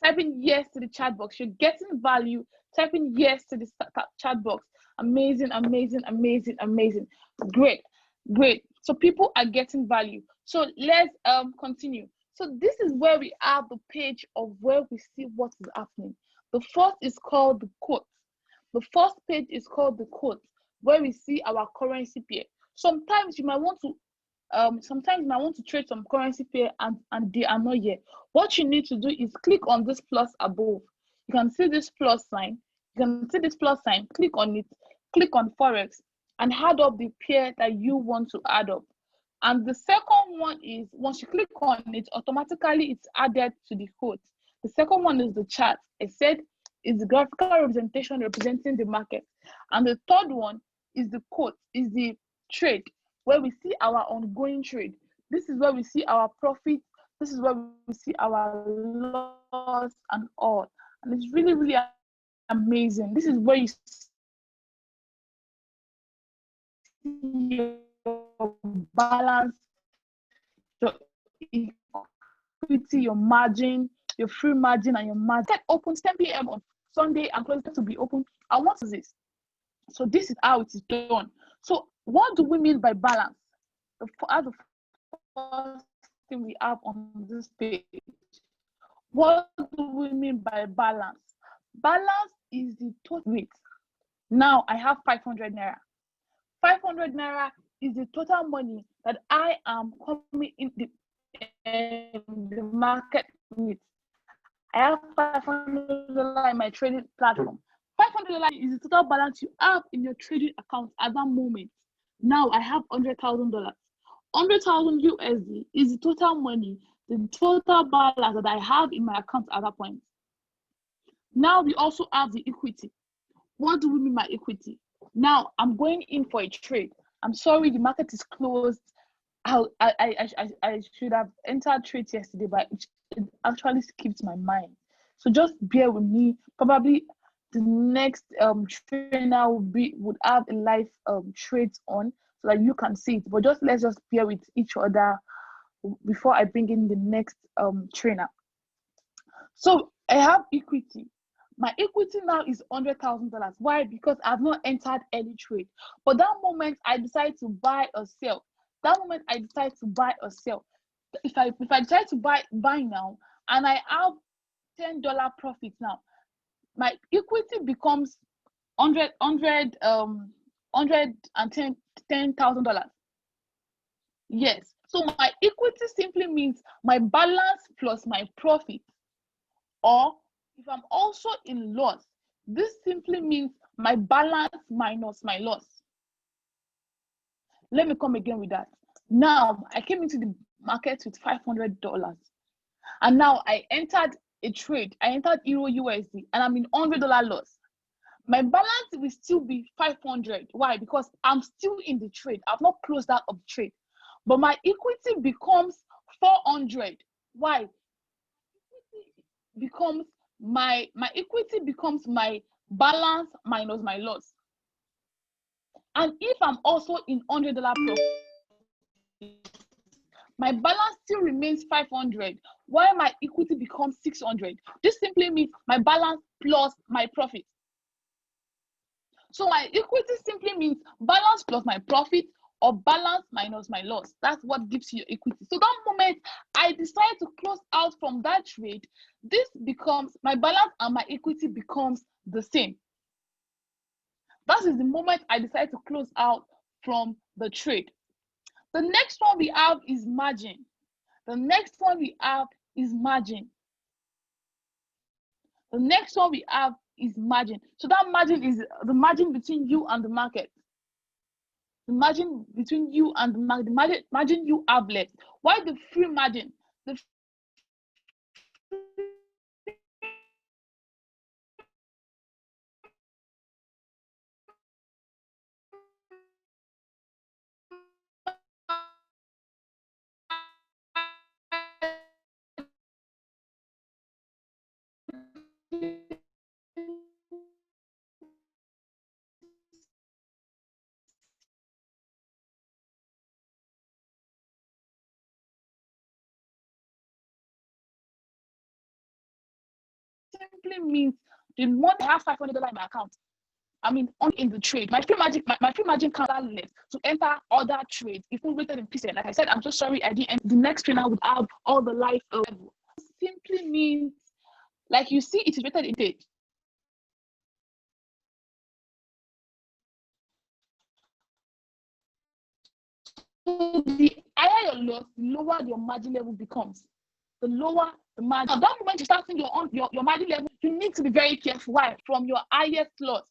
Type in yes to the chat box. You're getting value. Type in yes to the chat box. Amazing, amazing, amazing, amazing. Great, great. So people are getting value. So let's continue. So this is where we have the page of where we see what is happening. The first is called the quote. The first page is called the quote, where we see our currency pair. Sometimes you might want to trade some currency pair and they are not here. What you need to do is click on this plus above. You can see this plus sign. You can see this plus sign. Click on it. Click on Forex and add up the pair that you want to add up. And the second one is, once you click on it, automatically it's added to the quote. The second one is the chart. I said it's the graphical representation representing the market. And the third one is the quote, is the trade, where we see our ongoing trade. This is where we see our profit. This is where we see our loss and all. And it's really, really amazing. This is where you see your balance, your equity, your margin, your free margin, and your margin. It opens 10 p.m. on Sunday and closes to be open. And what is this? So this is how it is done. So what do we mean by balance? The first thing we have on this page. What do we mean by balance? Balance is the total rate. Now I have 500 naira. 500 naira is the total money that I am coming in the market with. I have $500 in my trading platform. $500 is the total balance you have in your trading account at that moment. Now I have $100,000. 100,000 USD is the total money, the total balance that I have in my account at that point. Now we also have the equity. What do we mean by equity? Now I'm going in for a trade. I'm sorry, the market is closed. I should have entered trades yesterday, but it actually skipped my mind. So just bear with me. Probably the next trainer would have a live trades on so that you can see it. But let's just bear with each other before I bring in the next trainer. So I have equity. My equity now is $100,000. Why? Because I've not entered any trade. But that moment I decide to buy or sell. That moment I decide to buy or sell. If I decide to buy now and I have $10 profit now, my equity becomes $110,000. Yes. So my equity simply means my balance plus my profit. Or if I'm also in loss, this simply means my balance minus my loss. Let me come again with that. Now, I came into the market with $500. And now I entered a trade. I entered Euro USD and I'm in $100 loss. My balance will still be 500. Why? Because I'm still in the trade. I've not closed out of the trade. But my equity becomes 400. Why? Becomes my equity becomes my balance minus my loss. And if I'm also in $100 profit, my balance still remains 500, while my equity becomes 600. This simply means my balance plus my profit. So my equity simply means balance plus my profit or balance minus my loss. That's what gives you your equity. So that moment I decide to close out from that trade, this becomes my balance and my equity becomes the same. That is the moment I decide to close out from the trade. The next one we have is margin. The next one we have is margin. The next one we have is margin. So that margin is the margin between you and the market. The margin between you and the market, the margin you have left. Why the free margin? The simply means the money I have $500 in my account. I mean, only in the trade. My free margin counter left to enter other trades. If we rated in percent, like I said, I'm so sorry I didn't. The next trainer would have all the life level. Simply means, like you see, it is rated in page. So the higher your loss, the lower your margin level becomes. The lower the margin. At that moment you start seeing your margin level, you need to be very careful. Why? From your highest loss.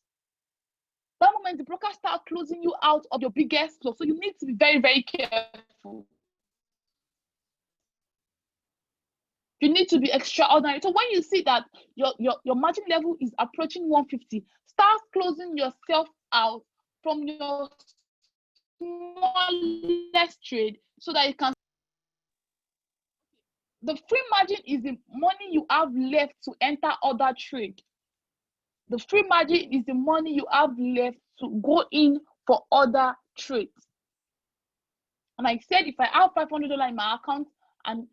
That moment the broker start closing you out of your biggest loss. So you need to be very, very careful. You need to be extraordinary. So when you see that your margin level is approaching 150, start closing yourself out from your smallest trade so that you can. The free margin is the money you have left to enter other trade. The free margin is the money you have left to go in for other trades. And I said, if I have $500 in my account and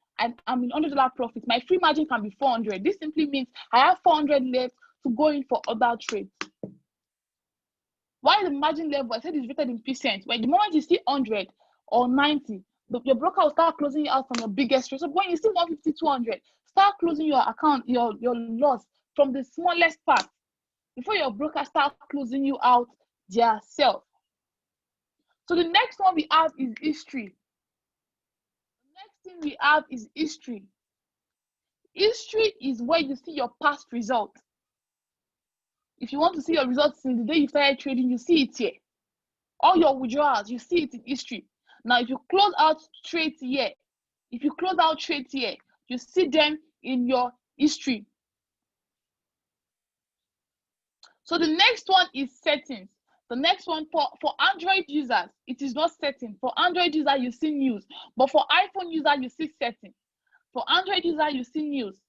I'm in $100 profit, my free margin can be 400. This simply means I have 400 left to go in for other trades. Why the margin level? I said it's rated in percent. When the moment you see 100 or 90, your broker will start closing you out from your biggest trade. So when you see 150, 200, start closing your account, your loss from the smallest part before your broker starts closing you out their self. So the next one we have is history. The next thing we have is history. History is where you see your past results. If you want to see your results since the day you started trading, you see it here. All your withdrawals, you see it in history. Now, if you close out trades here, you see them in your history. So the next one is settings. The next one for Android users, it is not setting. For Android user, you see news. But for iPhone user, you see setting. For Android user, you see news.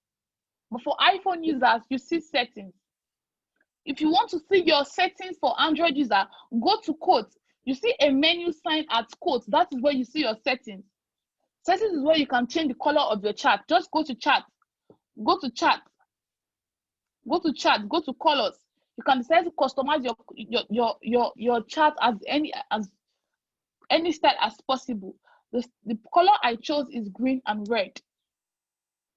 But for iPhone users, you see settings. If you want to see your settings for Android user, go to quotes. You see a menu sign at quotes. That is where you see your settings. Settings is where you can change the color of your chart. Just go to chart. Go to chart. Go to chart. Go to colors. You can decide to customize your chart as any style as possible. The color I chose is green and red.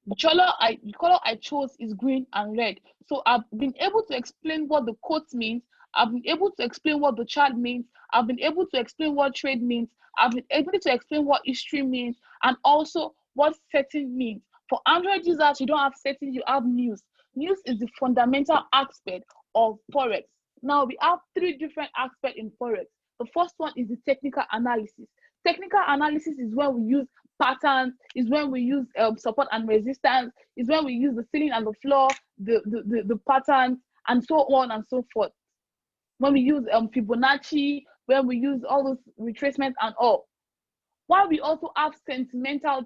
The color I chose is green and red. So I've been able to explain what the quote means. I've been able to explain what the chart means. I've been able to explain what trade means. I've been able to explain what history means and also what setting means. For Android users, you don't have settings, you have news. News is the fundamental aspect of Forex. Now we have three different aspects in Forex. The first one is the technical analysis. Technical analysis is when we use patterns, is when we use support and resistance, is when we use the ceiling and the floor, the patterns, and so on and so forth. When we use Fibonacci, when we use all those retracements and all. While we also have sentimental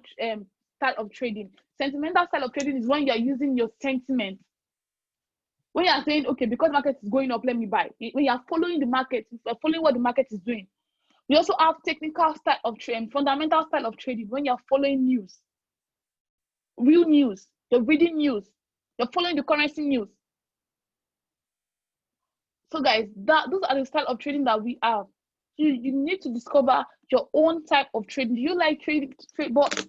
style of trading. Sentimental style of trading is when you're using your sentiment. When you are saying, okay, because market is going up, let me buy. When you are following the market, you're following what the market is doing. We also have technical style of trading, fundamental style of trading, when you're following news, real news, you're reading news, you're following the currency news. So guys, those are the style of trading that we have. You need to discover your own type of trading. Do you like trading? But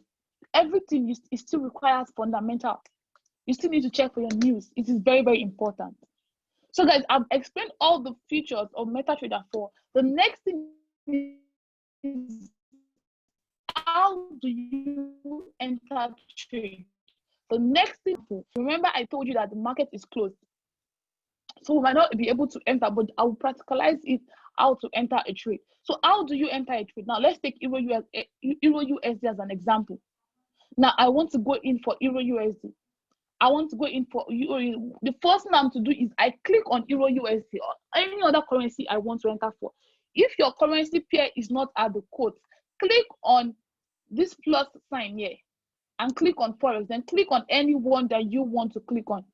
everything is still requires fundamental. You still need to check for your news. It is very, very important. So guys, I've explained all the features of MetaTrader 4. The next thing is how do you enter trade? The next thing, remember I told you that the market is closed. So we might not be able to enter, but I will practicalize it how to enter a trade. So how do you enter a trade? Now let's take Euro USD as an example. Now I want to go in for Euro USD. I want to go in for Euro. The first thing I'm to do is I click on Euro USD or any other currency I want to enter for. If your currency pair is not at the quote, click on this plus sign here and click on Forex. Then click on any one that you want to click on.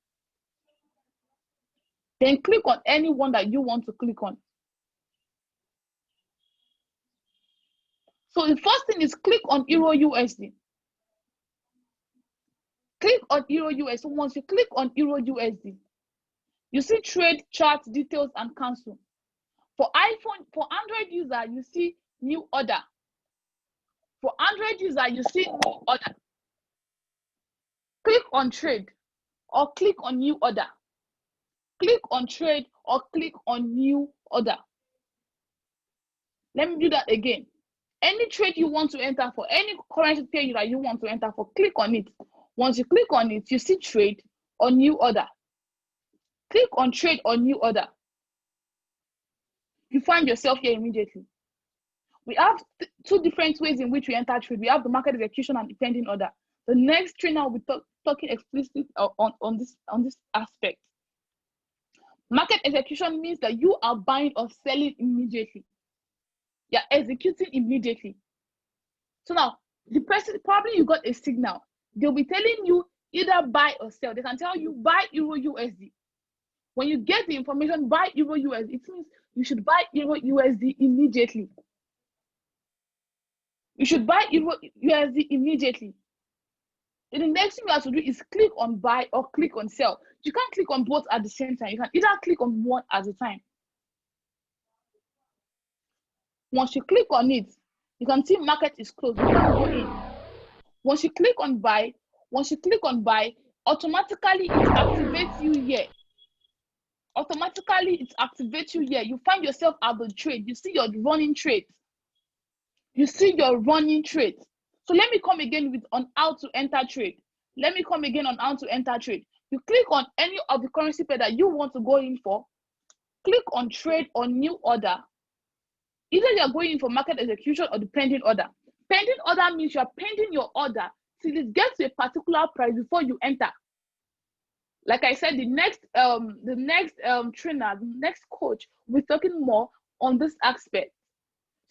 Then click on any one that you want to click on. So the first thing is click on Euro USD. Click on Euro USD. So once you click on Euro USD, you see trade, chart, details, and cancel. For iPhone, for Android user, you see new order. For Android user, you see new order. Click on trade or click on new order. Click on trade or click on new order. Let me do that again. Any trade you want to enter for, any currency pair that you want to enter for, click on it. Once you click on it, you see trade or new order. Click on trade or new order. You find yourself here immediately. We have two different ways in which we enter trade. We have the market execution and the pending order. The next trainer will be talking explicitly on this aspect. Market execution means that you are buying or selling immediately. You're executing immediately. So now, the person, probably you got a signal. They'll be telling you either buy or sell. They can tell you buy Euro USD. When you get the information, buy Euro USD, it means you should buy Euro USD immediately. You should buy Euro USD immediately. Then the next thing you have to do is click on buy or click on sell. You can't click on both at the same time. You can either click on one at a time. Once you click on it, you can see market is closed. You can go in. Once you click on buy, automatically it activates you here. Automatically it activates you here. You find yourself at the trade. You see your running trade. You see your running trade. So let me come again on how to enter trade. Let me come again on how to enter trade. You click on any of the currency pair that you want to go in for. Click on trade or new order. Either you're going in for market execution or the pending order. Pending order means you're pending your order till it gets to a particular price before you enter. Like I said, the next trainer, the next coach, we're talking more on this aspect.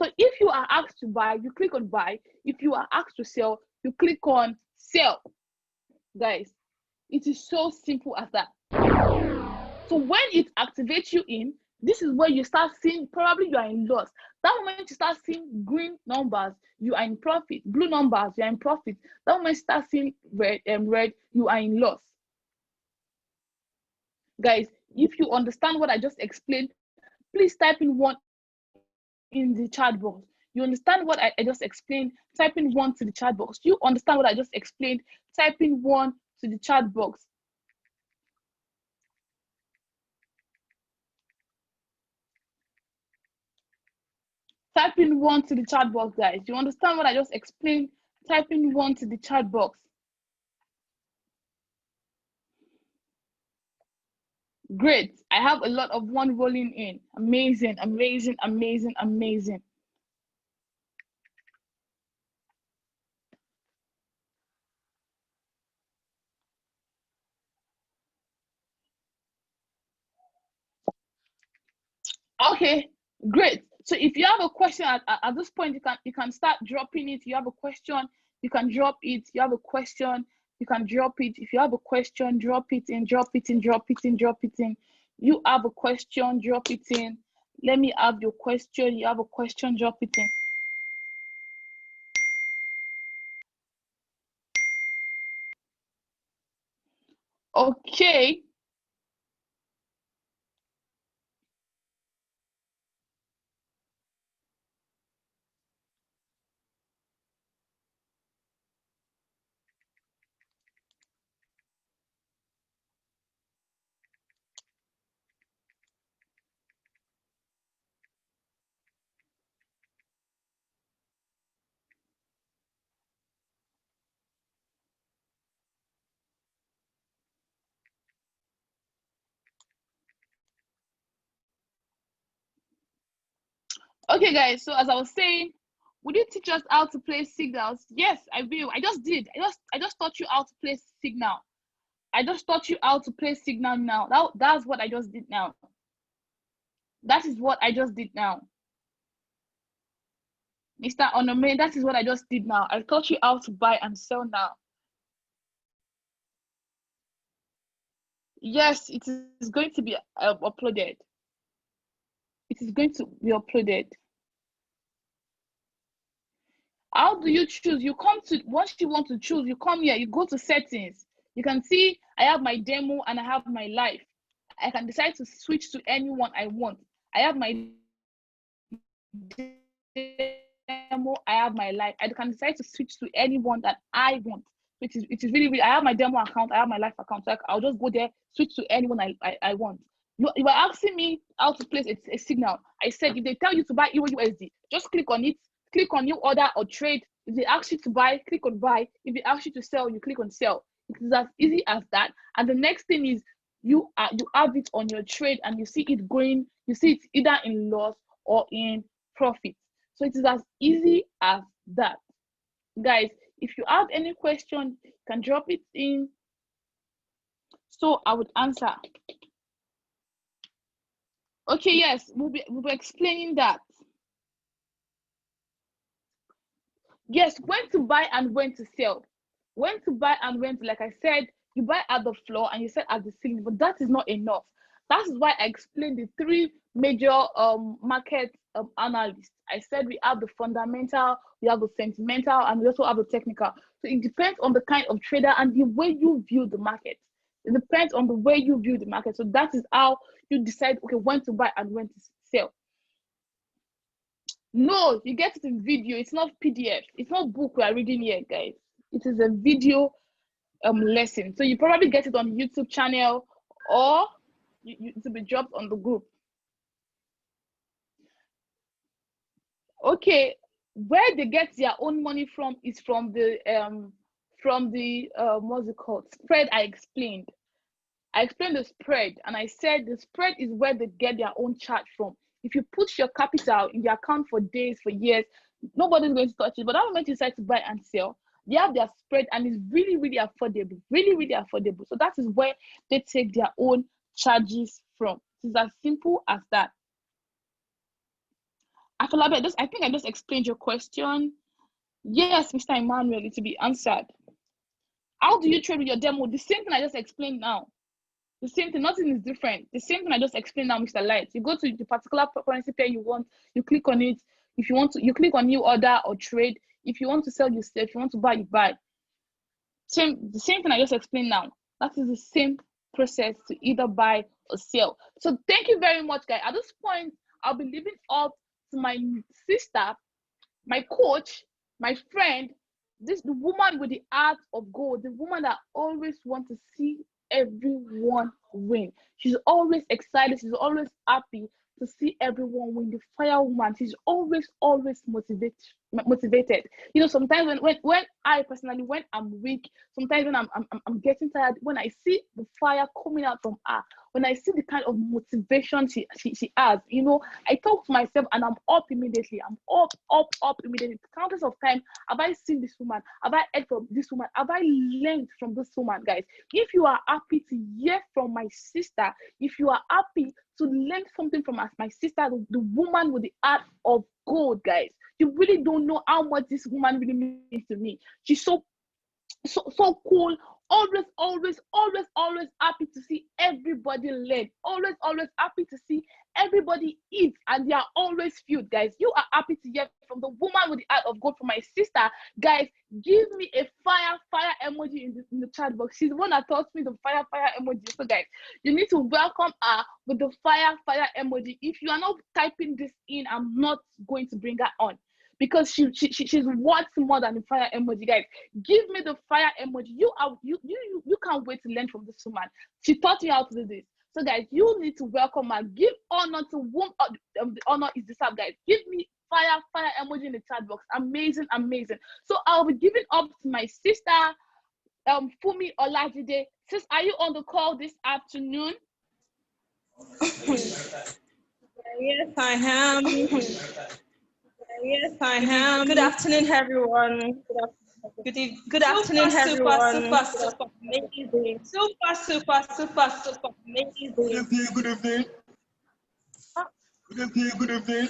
So if you are asked to buy, you click on buy. If you are asked to sell, you click on sell. Guys, it is so simple as that. So when it activates you in, this is where you start seeing, probably you are in loss. That moment you start seeing green numbers, you are in profit. Blue numbers, you are in profit. That moment you start seeing red, you are in loss. Guys, if you understand what I just explained, please type in 1 in the chat box. You understand what I just explained? Type in 1 to the chat box. You understand what I just explained? Type in 1 to the chat box. Type in 1 to the chat box, guys. You understand what I just explained? Type in 1 to the chat box. Great. I have a lot of 1 rolling in. Amazing, amazing, amazing, amazing. Okay, great. So if you have a question at this point, you can start dropping it. You have a question, you can drop it. You have a question, you can drop it. If you have a question, drop it in, drop it in, drop it in, drop it in. You have a question, drop it in. Let me have your question. You have a question, drop it in. Okay. Okay, guys. So as I was saying, would you teach us how to play signals? Yes, I will. I just did. I just taught you how to play signal. I just taught you how to play signal now. That's what I just did now. That is what I just did now. Mr. Onome, that is what I just did now. I taught you how to buy and sell now. Yes, it is going to be uploaded. It is going to be uploaded. How do you choose? You come to, once you want to choose, you come here, you go to settings. You can see I have my demo and I have my live. I can decide to switch to anyone I want. I have my demo, I have my live. I can decide to switch to anyone that I want. It is really, really, I have my demo account, I have my live account. So I'll just go there, switch to anyone I want. You are asking me how to place a signal. I said, if they tell you to buy Euro USD, just click on it, click on new order or trade. If they ask you to buy, click on buy. If they ask you to sell, you click on sell. It is as easy as that. And the next thing is you have it on your trade and you see it going, you see it either in loss or in profit. So it is as easy as that. Guys, if you have any question, you can drop it in so I would answer. Okay, yes, we'll be explaining that. Yes, when to buy and when to sell. When to buy and when to, like I said, you buy at the floor and you sell at the ceiling, but that is not enough. That is why I explained the three major market analysts. I said we have the fundamental, we have the sentimental, and we also have the technical. So it depends on the kind of trader and the way you view the market. It depends on the way you view the market. So that is how you decide, okay, when to buy and when to sell. No, you get it in video. It's not PDF. It's not book we are reading here, guys. It is a video lesson. So you probably get it on YouTube channel or it will be dropped on the group. Okay, where they get their own money from is from the what's it called, spread. I explained the spread, and I said the spread is where they get their own charge from. If you put your capital in the account for days, for years, nobody's going to touch it. But that moment you decide to buy and sell, they have their spread and it's really, really affordable. Really, really affordable. So that is where they take their own charges from. It's as simple as that. I think I just explained your question. Yes, Mr. Emmanuel, it to be answered. How do you trade with your demo? The same thing I just explained now. The same thing, nothing is different. The same thing I just explained now, Mr. Light. You go to the particular currency pair you want, you click on it. If you want to, you click on new order or trade. If you want to sell, you sell. If you want to buy, you buy. The same thing I just explained now. That is the same process to either buy or sell. So thank you very much, guys. At this point, I'll be leaving up to my sister, my coach, my friend, the woman with the heart of gold, the woman that always wants to see everyone win. She's always excited. She's always happy to see everyone win. The fire woman. She's always motivated. You know, sometimes when I personally, when I'm weak, sometimes when I'm getting tired, when I see the fire coming out from her, when I see the kind of motivation she has, you know, I talk to myself and I'm up immediately. I'm up immediately. Countless of time have I seen this woman, have I heard from this woman, have I learned from this woman, guys. If you are happy to hear from my sister, if you are happy to learn something from my sister, the woman with the heart of gold, guys, you really don't know how much this woman really means to me. She's so cool. Always happy to see everybody learn. Always happy to see everybody eat, and they are always filled, guys. You are happy to hear from the woman with the heart of gold, from my sister, guys. Give me a fire emoji in the chat box. She's the one that taught me the fire emoji. So, guys, you need to welcome her with the fire emoji. If you are not typing this in, I'm not going to bring her on, because she's worth more than the fire emoji, guys. Give me the fire emoji. You can't wait to learn from this woman. She taught me how to do this. So, guys, you need to welcome her. Give honor to whom the honor is deserved, guys. Give me fire emoji in the chat box. Amazing. So I'll be giving up to my sister, Fumi Olajide. Sis, are you on the call this afternoon?
Yes, I am. Yes, I am. Good afternoon, everyone. Good afternoon, everyone. Super amazing. Super amazing.
Good evening. Good evening.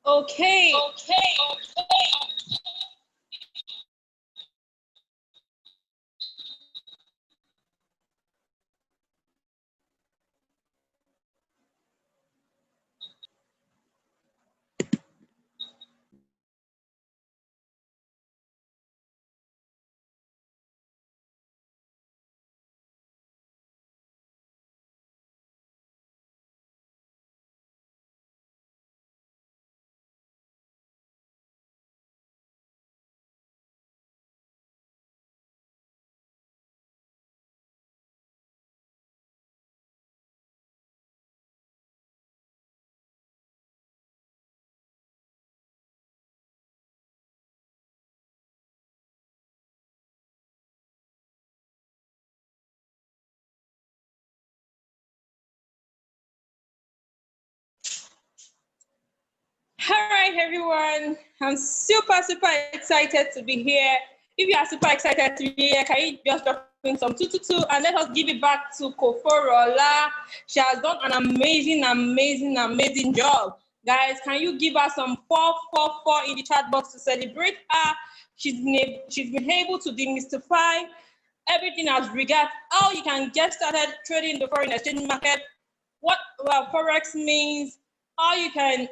Okay. All right, everyone. I'm super excited to be here. If you are super excited to be here, can you just drop in some 222 and let us give it back to Koforola. She has done an amazing job. Guys, can you give us some 444 in the chat box to celebrate her? She's been able to demystify everything as regards how you can get started trading the foreign exchange market, what Forex means, how you can,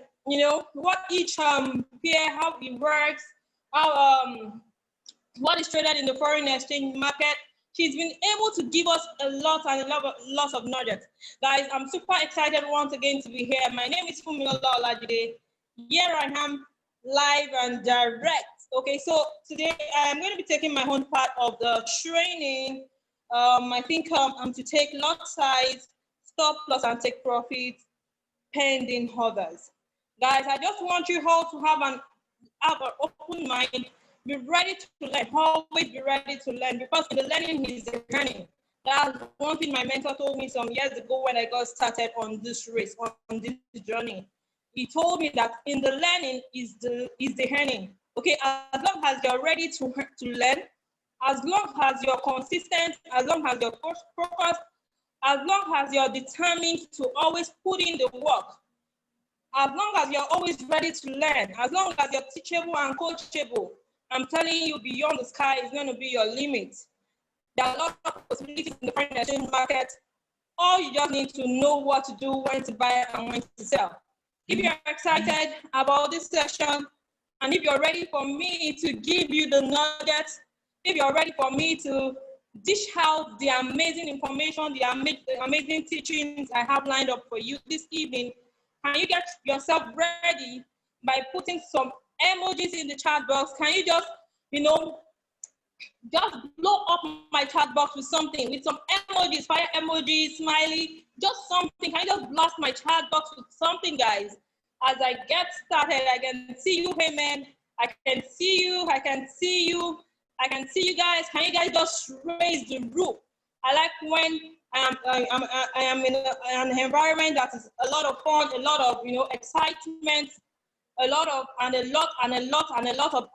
what each pair, how it works, how what is traded in the foreign exchange market. She's been able to give us a lot of knowledge. Guys, I'm super excited once again to be here. My name is Fumilola Olajide. Here I am, live and direct. Okay, so today I'm going to be taking my own part of the training. I think I'm to take lot size, stop loss, and take profit pending others. Guys, I just want you all to have an open mind. Be ready to learn. Always be ready to learn, because in the learning is the learning. That's one thing my mentor told me some years ago when I got started on this race, on this journey. He told me that in the learning is the earning. Okay, as long as you're ready to learn, as long as you're consistent, as long as you're focused, as long as you're determined to always put in the work, as long as you're always ready to learn, as long as you're teachable and coachable, I'm telling you, beyond the sky is going to be your limit. There are a lot of possibilities in the foreign exchange market. All you just need to know what to do, when to buy and when to sell. If you're excited about this session, and if you're ready for me to give you the nuggets, if you're ready for me to dish out the amazing information, the amazing teachings I have lined up for you this evening, can you get yourself ready by putting some emojis in the chat box? Can you just, just blow up my chat box with something, with some emojis, fire emojis, smiley, just something. Can you just blast my chat box with something, guys? As I get started, I can see you, hey man. I can see you, I can see you, I can see you guys. Can you guys just raise the roof? I like when I am in an environment that is a lot of fun, a lot of excitement, a lot of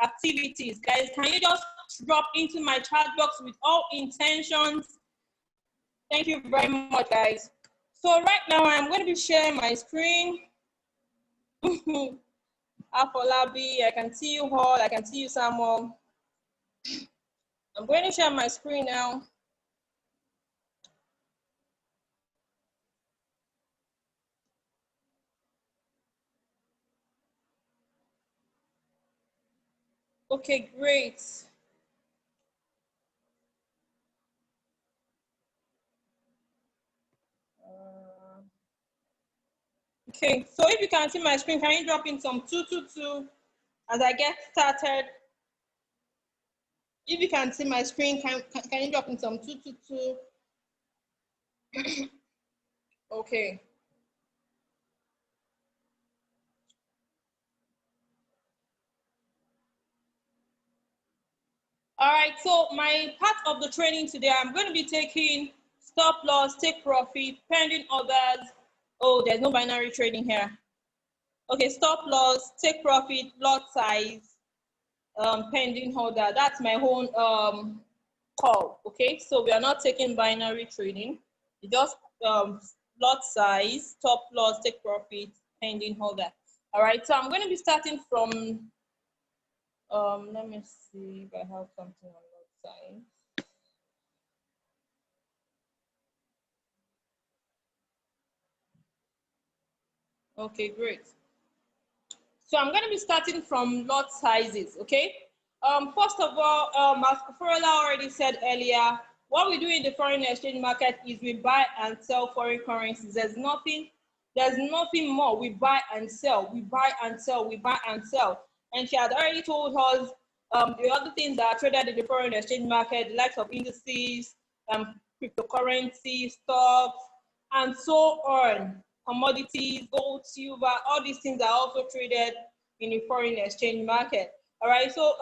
activities. Guys, can you just drop into my chat box with all intentions? Thank you very much, guys. So right now I'm going to be sharing my screen. Afolabi, I can see you all, I can see you Samuel. I'm going to share my screen now. Okay, great. Okay, so if you can see my screen, can you drop in some 222 as I get started? If you can see my screen, can you drop in some 222? Okay. All right, so my part of the training today, I'm going to be taking stop loss, take profit, pending orders. Oh, there's no binary trading here. Okay, stop loss, take profit, lot size, pending order. That's my own call. Okay, so we are not taking binary trading. You just lot size, stop loss, take profit, pending order. All right, so I'm going to be starting from let me see if I have something on lot size. Okay, great. So I'm going to be starting from lot sizes, okay? First of all, as Koforola already said earlier, what we do in the foreign exchange market is we buy and sell foreign currencies. There's nothing more. We buy and sell, we buy and sell, we buy and sell. And she had already told us the other things that are traded in the foreign exchange market, the likes of indices, cryptocurrency, stocks, and so on. Commodities, gold, silver, all these things are also traded in the foreign exchange market. All right, so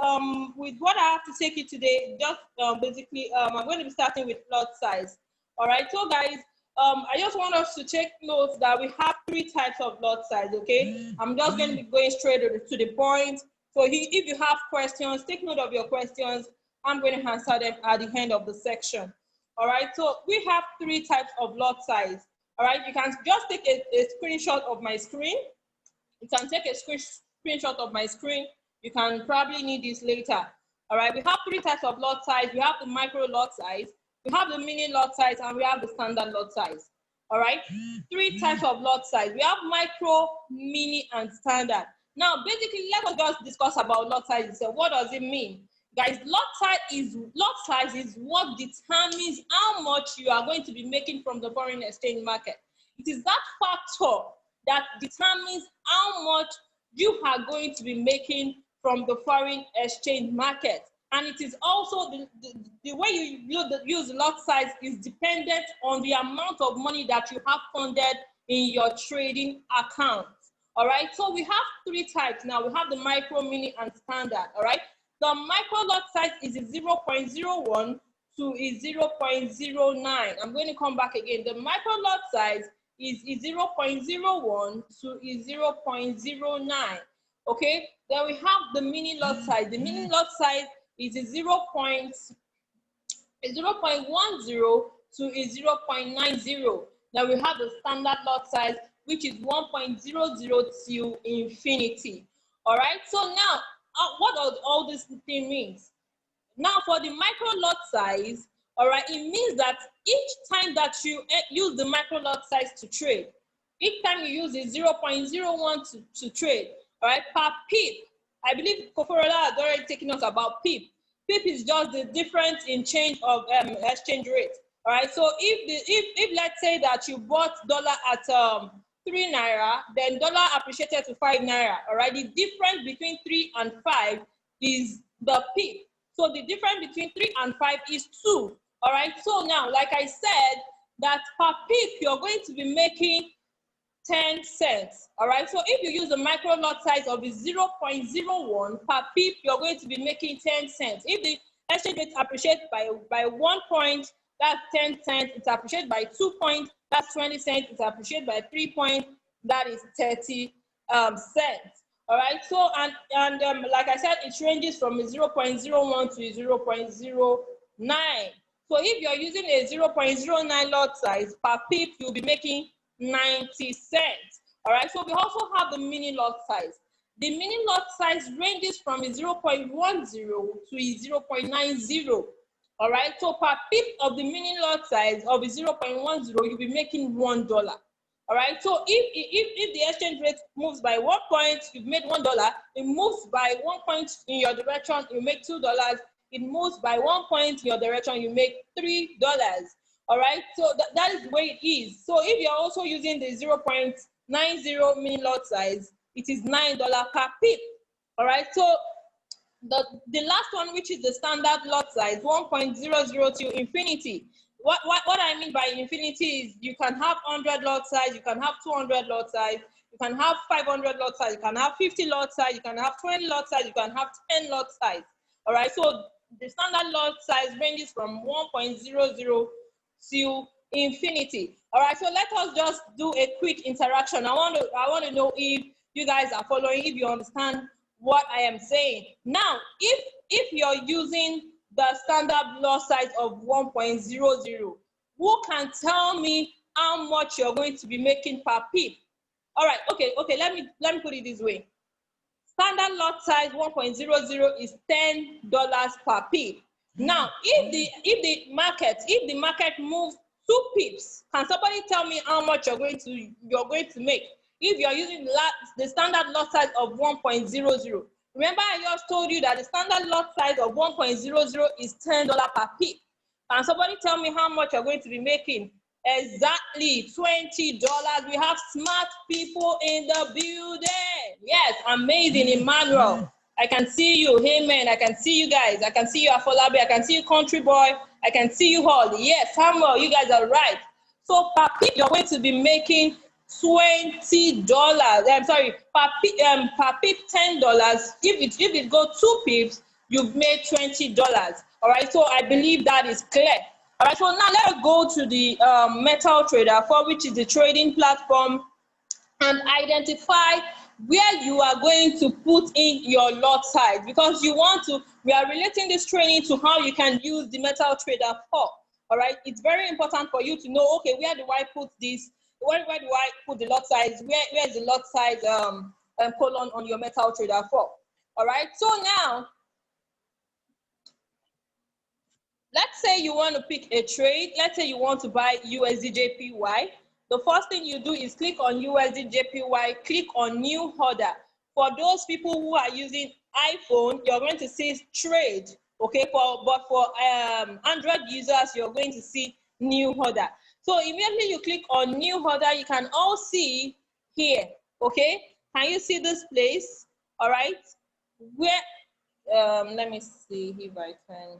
with what I have to take you today, just basically, I'm going to be starting with lot size. All right, so guys, I just want us to take note that we have 3 types of lot size, okay? I'm just going to be going straight to the point. So if you have questions, take note of your questions. I'm going to answer them at the end of the section. All right, so we have 3 types of lot size. All right, you can just take a screenshot of my screen. You can take a screenshot of my screen. You can probably need this later. All right, we have 3 types of lot size. We have the micro lot size, we have the mini lot size, and we have the standard lot size. All right, 3 types of lot size. We have micro, mini, and standard. Now, basically, let us just discuss about lot size. So what does it mean? Guys, lot size is what determines how much you are going to be making from the foreign exchange market. It is that factor that determines how much you are going to be making from the foreign exchange market. And it is also the way you use lot size is dependent on the amount of money that you have funded in your trading account. All right, so we have 3 types now. We have the micro, mini, and standard. All right, the micro lot size is 0.01 to 0.09. I'm going to come back again. The micro lot size is 0.01 to 0.09. Okay, then we have the mini lot size. The mini lot size is 0.10 to 0.90. Then we have the standard lot size, which is 1.00 to infinity. All right, so now what does all this thing means? Now for the micro lot size, all right, it means that each time that you use the micro lot size to trade, each time you use it 0.01 to trade, all right, per pip. I believe Koforola has already taken us about pip. Pip is just the difference in change of exchange rate. All right, so if let's say that you bought dollar at 3 naira, then dollar appreciated to 5 naira. All right, the difference between 3 and 5 is the pip. So the difference between 3 and 5 is 2. All right, so now, like I said, that per pip you're going to be making 10 cents. All right, so if you use the micro lot size of 0.01 per pip, you're going to be making 10 cents. If the exchange rate appreciates by 1 point, that's 10 cents. It's appreciated by 2 points, that's 20 cents. It's appreciated by 3 points, that is 30 cents. All right, so and like I said, it ranges from 0.01 to 0.09. So if you're using a 0.09 lot size per pip, you'll be making 90 cents. All right, so we also have the mini lot size. The mini lot size ranges from 0.10 to 0.90. All right, so per pip of the mini lot size of 0.10, you'll be making $1. All right, so if the exchange rate moves by 1 point, you've made $1. It moves by 1 point in your direction, you make $2. It moves by 1 point in your direction, you make $3. All right, so that is the way it is. So if you're also using the 0.90 mini lot size, it is $9 per pip. All right, so the last one, which is the standard lot size, 1.00 to infinity. What I mean by infinity is you can have 100 lot size, you can have 200 lot size, you can have 500 lot size, you can have 50 lot size, you can have 20 lot size, you can have 10 lot size. All right, so the standard lot size ranges from 1.00 to infinity. All right, so let us just do a quick interaction. I want to know if you guys are following, if you understand what I am saying. Now, if you're using the standard lot size of 1.00, who can tell me how much you're going to be making per pip? All right, okay, let me put it this way. Standard lot size 1.00 is $10 per pip. Now, if the market moves 2 pips, can somebody tell me how much you're going to make if you're using the standard lot size of 1.00? Remember, I just told you that the standard lot size of 1.00 is $10 per pip. Can somebody tell me how much you're going to be making? Exactly, $20. We have smart people in the building. Yes, amazing, Emmanuel. I can see you. Amen. I can see you guys. I can see you, Afolabi. I can see you, Country Boy. I can see you all. Yes, Samuel, you guys are right. So per pip, you're going to be making $20. I'm sorry, per pip $10. If it goes 2 pips, you've made $20. All right. So I believe that is clear. All right, so now let's go to the Metal Trader 4, which is the trading platform, and identify where you are going to put in your lot size, because we are relating this training to how you can use the Metal Trader 4. All right, it's very important for you to know, okay, where do I put this? Where do I put the lot size? Where is the lot size column on your Metal Trader 4? All right, so now, let's say you want to pick a trade. Let's say you want to buy USDJPY. The first thing you do is click on USDJPY, click on new order. For those people who are using iPhone, you're going to see trade, okay? But for Android users, you're going to see new order. So immediately you click on new order, you can all see here, okay? Can you see this place? All right, where, let me see if I can.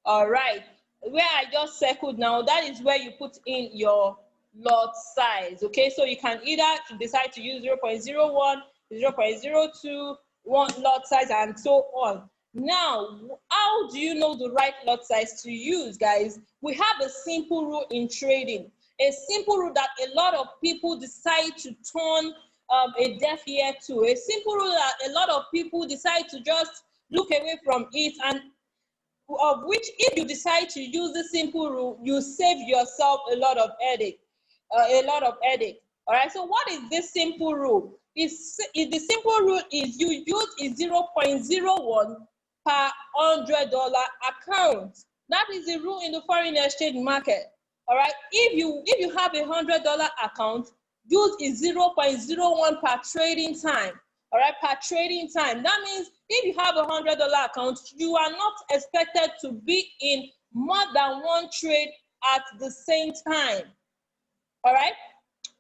All right, where I just circled now, that is where you put in your lot size, okay? So you can either decide to use 0.01, 0.02, one lot size, and so on. Now, how do you know the right lot size to use, guys? We have a simple rule in trading, a simple rule that a lot of people decide to turn a deaf ear to, a simple rule that a lot of people decide to just look away from it, and of which, if you decide to use the simple rule, you save yourself a lot of headache, All right, so what is this simple rule? The simple rule is you use a 0.01 per $100 account. That is the rule in the foreign exchange market. All right, if you have a $100 account, use a 0.01 per trading time. All right, per trading time. That means if you have a $100 account, you are not expected to be in more than one trade at the same time. All right.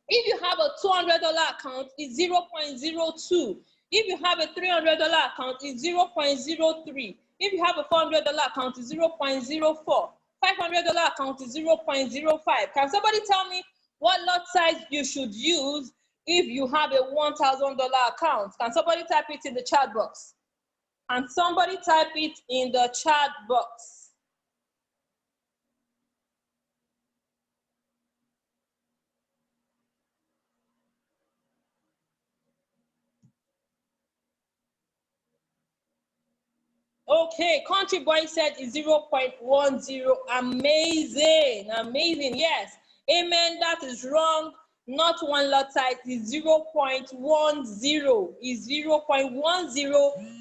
If you have a $200 account, it's 0.02. If you have a $300 account, it's 0.03. If you have a $400 account, it's 0.04. $500 account is 0.05. Can somebody tell me what lot size you should use if you have a $1,000 account? Can somebody type it in the chat box? And somebody type it in the chat box. Okay, Country Boy said is 0.10. Amazing, amazing. Yes, amen. That is wrong. Not one lot size is 0.10. Is 0.10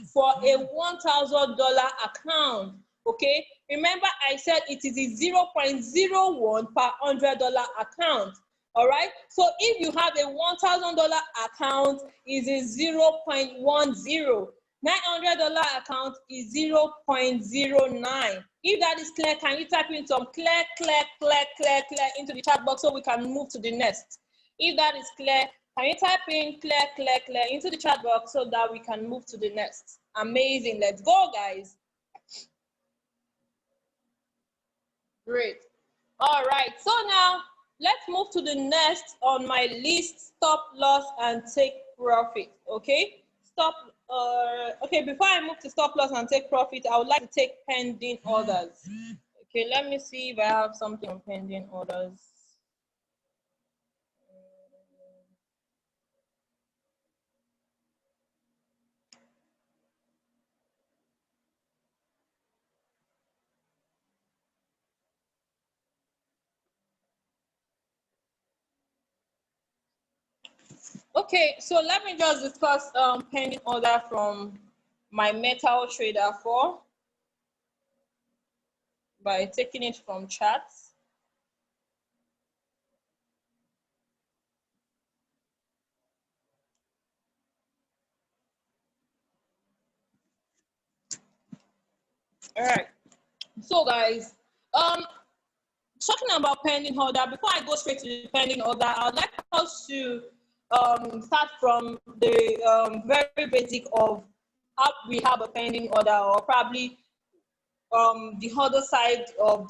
for a $1,000 account. Okay, remember I said it is a 0.01 per $100 account. All right, so if you have a $1,000 account, is a 0.10. $900 account is 0.09. If that is clear, can you type in some clear into the chat box so we can move to the next? If that is clear, can you type in clear into the chat box so that we can move to the next? Amazing. Let's go, guys. Great. All right. So now let's move to the next on my list: stop loss and take profit. Okay. Okay, before I move to stop loss and take profit, I would like to take pending orders. Okay, let me see if I have something on pending orders. Okay, so let me just discuss pending order from my Metal Trader 4 by taking it from charts. All right, so guys, talking about pending order, before I go straight to the pending order, I'd like us to start from the very basic of how we have a pending order, or probably the other side of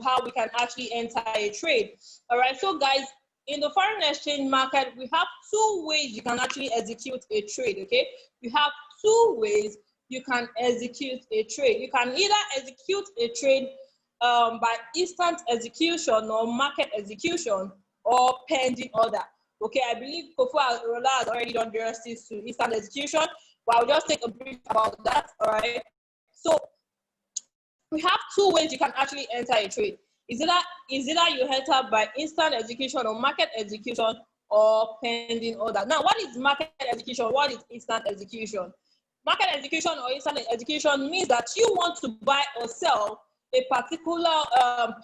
how we can actually enter a trade. All right, so guys, in the foreign exchange market, we have two ways you can actually execute a trade. Okay, we have two ways. you can execute a trade. You can either execute a trade by instant execution or market execution or pending order. Okay, I believe Kofola has already done justice to instant execution, but I'll just take a brief about that. All right. So we have two ways you can actually enter a trade. Is either you enter by instant execution or market execution or pending order. Now, what is market execution? What is instant execution? Market execution or instant execution means that you want to buy or sell a particular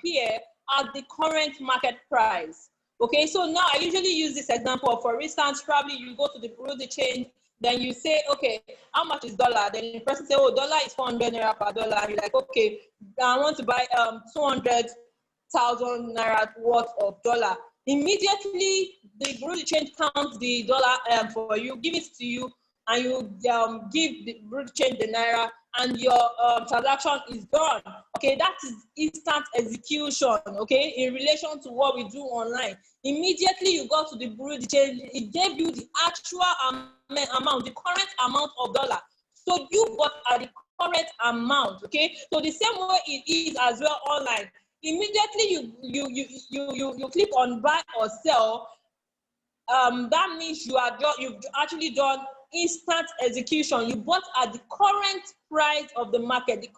pair at the current market price. Okay, so now I usually use this example. For instance, probably you go to the bureau de change, then you say, okay, how much is dollar? Then the person say, oh, dollar is 400 naira per dollar. You're like, okay, I want to buy 200,000 naira worth of dollar. Immediately, the bureau de change counts the dollar for you, give it to you, and you give the bureau de change the naira, and your transaction is done. Okay, that is instant execution. Okay, in relation to what we do online, immediately you go to the bureau de change, it gave you the actual amount, the current amount of dollar. So you bought at the current amount. Okay, so the same way it is as well online. Immediately you click on buy or sell. That means you've actually done instant execution. You bought at the current price of the market,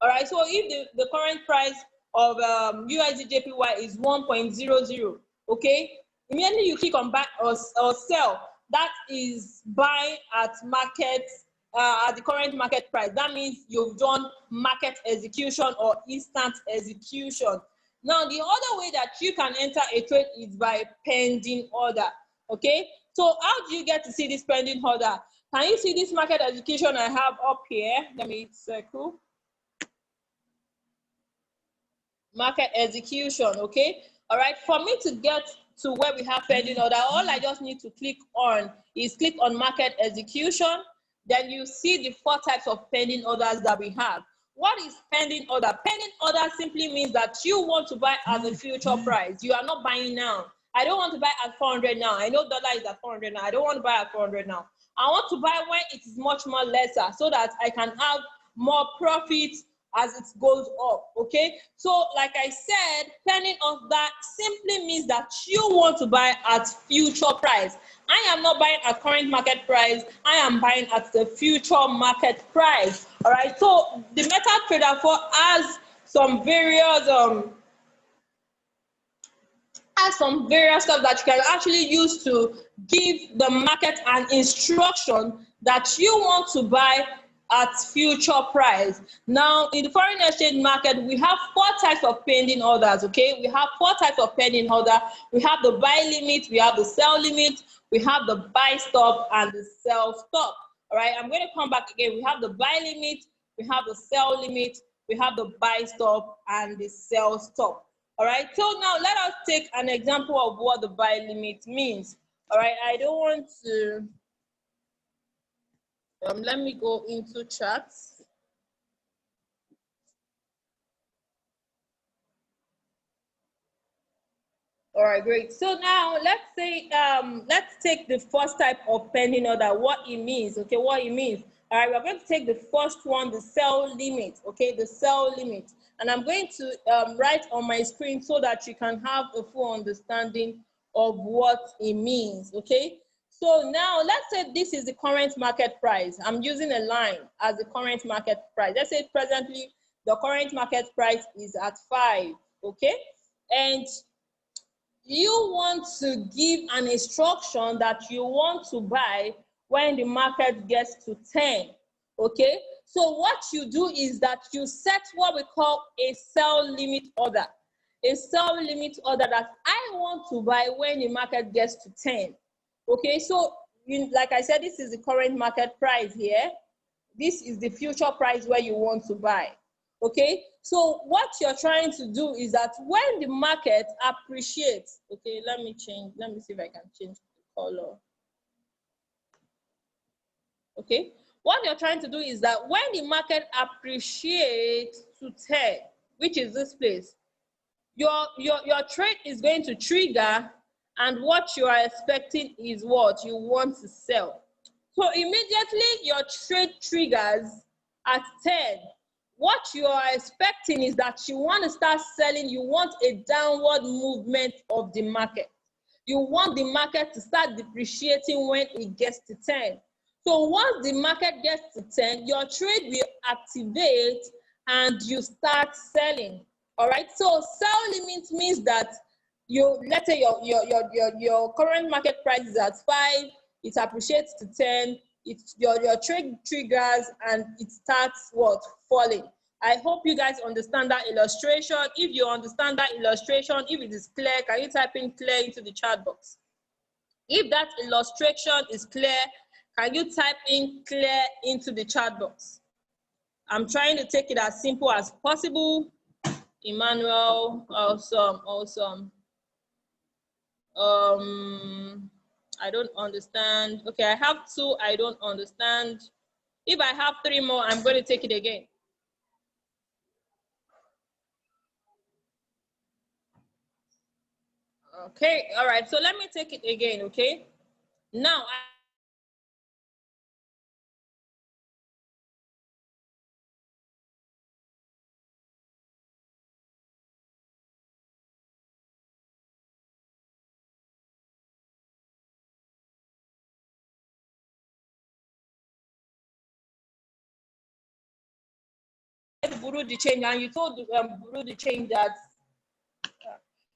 All right, so if the current price of USD is 1.00, okay, immediately you click on buy or sell. That is buy at market, at the current market price. That means you've done market execution or instant execution. Now, the other way that you can enter a trade is by pending order. Okay, so how do you get to see this pending order? Can you see this market execution I have up here? Let me circle. Market execution, okay? All right, for me to get to where we have pending order, all I just need to click on market execution. Then you see the 4 types of pending orders that we have. What is pending order? Pending order simply means that you want to buy at the future price. You are not buying now. I don't want to buy at 400 now. I know dollar is at 400 now. I don't want to buy at 400 now. I want to buy when it is much more lesser so that I can have more profit as it goes up. Okay, so like I said, pending order simply means that you want to buy at future price. I am not buying at current market price. I am buying at the future market price. All right, so the MetaTrader 4 has some various stuff that you can actually use to give the market an instruction that you want to buy at future price. Now, in the foreign exchange market, we have 4 types of pending orders. Okay, we have 4 types of pending order. We have the buy limit, we have the sell limit, we have the buy stop, and the sell stop. All right, I'm going to come back again. We have the buy limit, we have the sell limit, we have the buy stop, and the sell stop. All right, so now let us take an example of what the buy limit means. All right, I don't want to, let me go into charts. All right, great. So now let's say, let's take the first type of pending order, what it means, okay, what it means. All right, we're going to take the first one, the sell limit, okay, the sell limit. And I'm going to write on my screen so that you can have a full understanding of what it means, okay? So now let's say this is the current market price. I'm using a line as the current market price. Let's say presently the current market price is at 5, okay? And you want to give an instruction that you want to buy when the market gets to 10, okay? So what you do is that you set what we call a sell limit order. A sell limit order that I want to buy when the market gets to 10. Okay, so like I said, this is the current market price here. This is the future price where you want to buy. Okay, so what you're trying to do is that when the market appreciates, okay, let me see if I can change the color. Okay, what you're trying to do is that when the market appreciates to 10, which is this place, your trade is going to trigger, and what you are expecting is what you want to sell. So immediately your trade triggers at 10. What you are expecting is that you want to start selling. You want a downward movement of the market. You want the market to start depreciating when it gets to 10. So once the market gets to 10, your trade will activate and you start selling. All right. So sell limit means that let's say your current market price is at 5, it appreciates to 10, your trade triggers and it starts falling. I hope you guys understand that illustration. If you understand that illustration, if it is clear, can you type in clear into the chat box? If that illustration is clear, can you type in clear into the chat box? I'm trying to take it as simple as possible. Emmanuel, awesome. I don't understand. Okay, I have 2, I don't understand. If I have 3 more, I'm going to take it again. Okay, all right, so let me take it again, okay? Now, the bureau de change and you told the bureau de change that,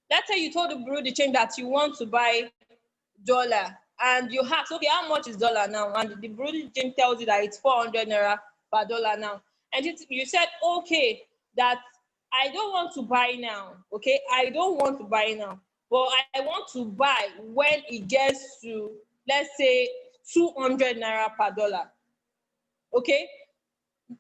let's say you told the bureau de change that you want to buy dollar and you ask, okay, how much is dollar now? And the bureau de change tells you that it's 400 naira per dollar now. And you said, okay, that I don't want to buy now, okay? I don't want to buy now, but I want to buy when it gets to, let's say, 200 naira per dollar, okay?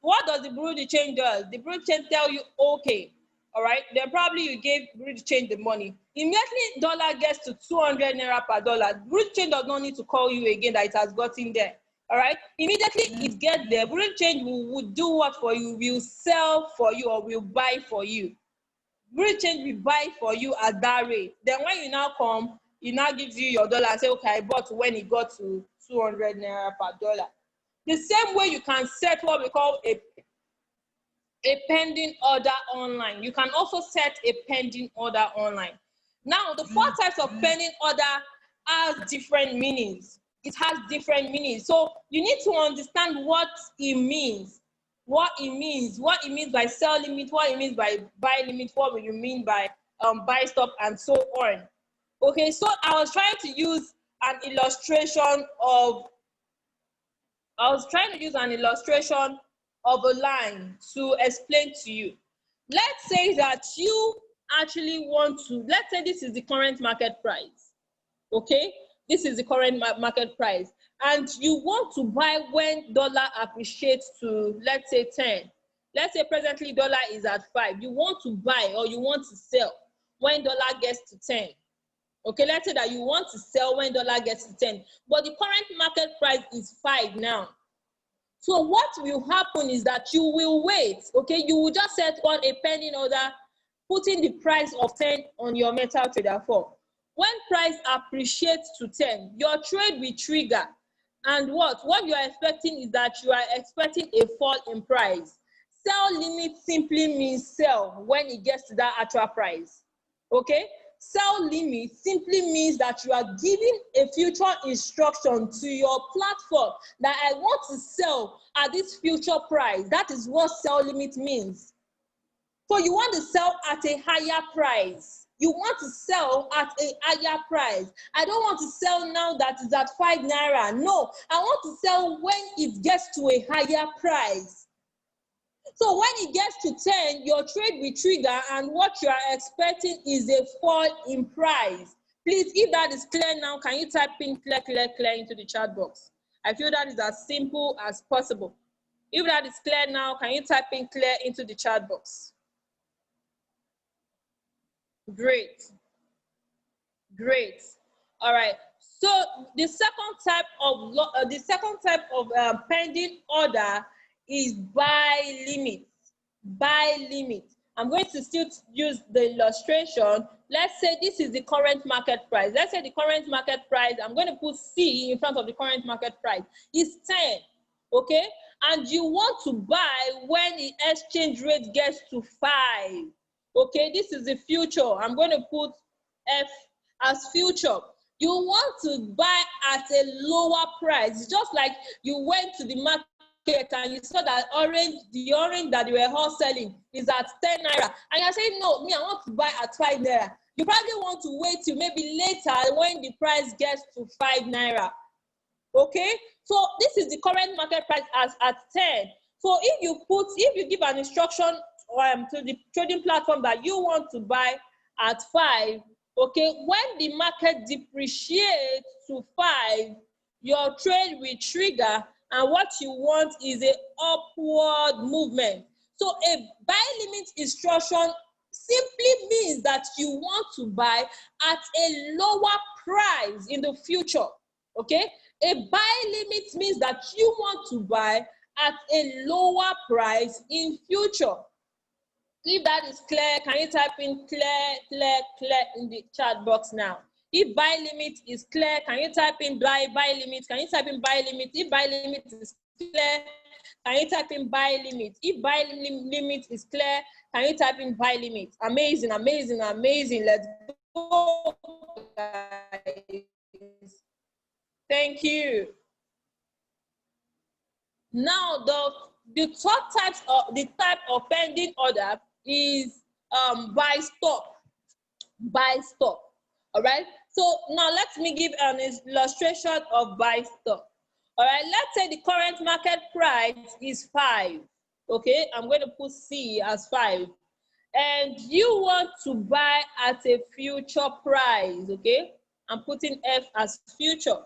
What does the bureau de change do? The bureau de change tell you, okay, all right, then probably you gave bureau de change the money. Immediately dollar gets to 200 naira per dollar, bureau de change does not need to call you again that it has gotten there. All right, immediately it gets there, bureau de change will do what for you? Will sell for you or will buy for you. Bureau de change will buy for you at that rate. Then when you now come, it now gives you your dollar and say, okay, I bought when it got to 200 naira per dollar. The same way you can set what we call a pending order online. You can also set a pending order online. Now, the 4 types of pending order has different meanings. It has different meanings. So you need to understand what it means. What it means by sell limit, what it means by buy limit, what you mean by buy stop, and so on. Okay, so I was trying to use an illustration of a line to explain to you. Let's say that you actually want to, let's say this is the current market price, okay? This is the current market price, and you want to buy when dollar appreciates to, let's say, 10. Let's say presently dollar is at 5. You want to buy or you want to sell when dollar gets to 10. Okay, let's say that you want to sell when dollar gets to 10, but the current market price is 5 now. So what will happen is that you will wait, okay? You will just set on a pending order, putting the price of 10 on your metal trader 4. When price appreciates to 10, your trade will trigger. And what you are expecting is that you are expecting a fall in price. Sell limit simply means sell when it gets to that actual price, okay? Sell limit simply means that you are giving a future instruction to your platform that I want to sell at this future price. That is what sell limit means. So you want to sell at a higher price. You want to sell at a higher price. I don't want to sell now that is at 5 naira. No, I want to sell when it gets to a higher price. So when it gets to 10, your trade will trigger, and what you are expecting is a fall in price. Please, if that is clear now, can you type in clear into the chat box? I feel that is as simple as possible. If that is clear now, can you type in clear into the chat box? Great. All right. So the second type of pending order is buy limit. I'm going to still use the illustration let's say this is the current market price. Let's say the current market price, I'm going to put C in front of the current market price, is 10, okay? And you want to buy when the exchange rate gets to 5, okay? This is the future. I'm going to put F as future. You want to buy at a lower price. It's just like you went to the market and you saw that the orange that they were all selling is at 10 naira, and you're saying, no, me, I want to buy at 5 naira. You probably want to wait till maybe later when the price gets to 5 naira. Okay, so this is the current market price as at 10. So if you give an instruction to the trading platform that you want to buy at 5, okay, when the market depreciates to 5, your trade will trigger, and what you want is a upward movement. So a buy limit instruction simply means that you want to buy at a lower price in the future, okay? A buy limit means that you want to buy at a lower price in future. If that is clear, can you type in clear in the chat box now? If buy limit is clear, can you type in buy limit? Can you type in buy limit? If buy limit is clear, can you type in buy limit? If buy limit is clear, can you type in buy limit? Amazing, amazing, amazing. Let's go, guys. Thank you. Now the type of pending order is buy stop. Buy stop. All right. So now let me give an illustration of buy stop. All right. Let's say the current market price is 5. Okay. I'm going to put C as 5, and you want to buy at a future price. Okay. I'm putting F as future.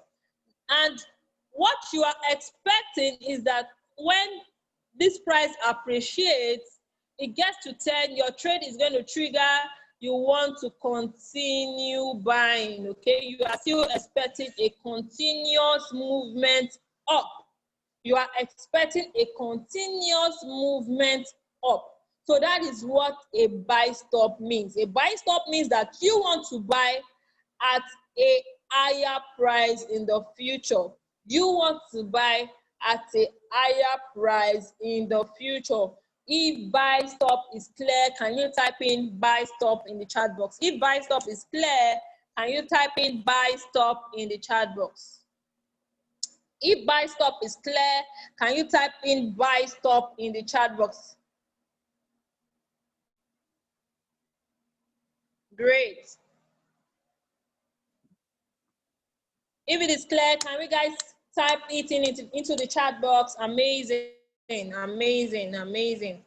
And what you are expecting is that when this price appreciates, it gets to 10, your trade is going to trigger. You want to continue buying, okay? You are still expecting a continuous movement up. You are expecting a continuous movement up. So that is what a buy stop means. A buy stop means that you want to buy at a higher price in the future. You want to buy at a higher price in the future. If buy stop is clear, can you type in buy stop in the chat box? If buy stop is clear, can you type in buy stop in the chat box? If buy stop is clear, can you type in buy stop in the chat box? Great. If it is clear, can we guys type it into the chat box? Amazing, amazing, amazing.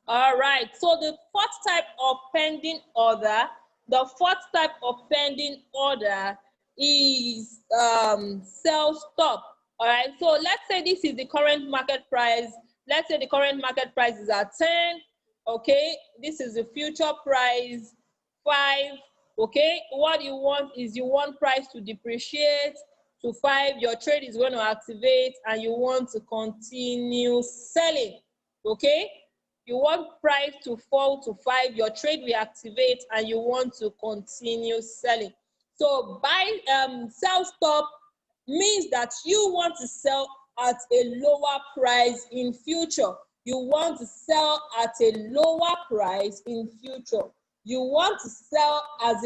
All right, so the fourth type of pending order, is sell stop. All right, so let's say this is the current market price. Let's say the current market price is at 10. Okay, this is the future price 5. Okay, what you want is you want price to depreciate to 5. Your trade is going to activate, and you want to continue selling. Okay, you want price to fall to 5. Your trade will activate, and you want to continue selling. So buy sell stop means that you want to sell at a lower price in future. You want to sell at a lower price in future. You want to sell at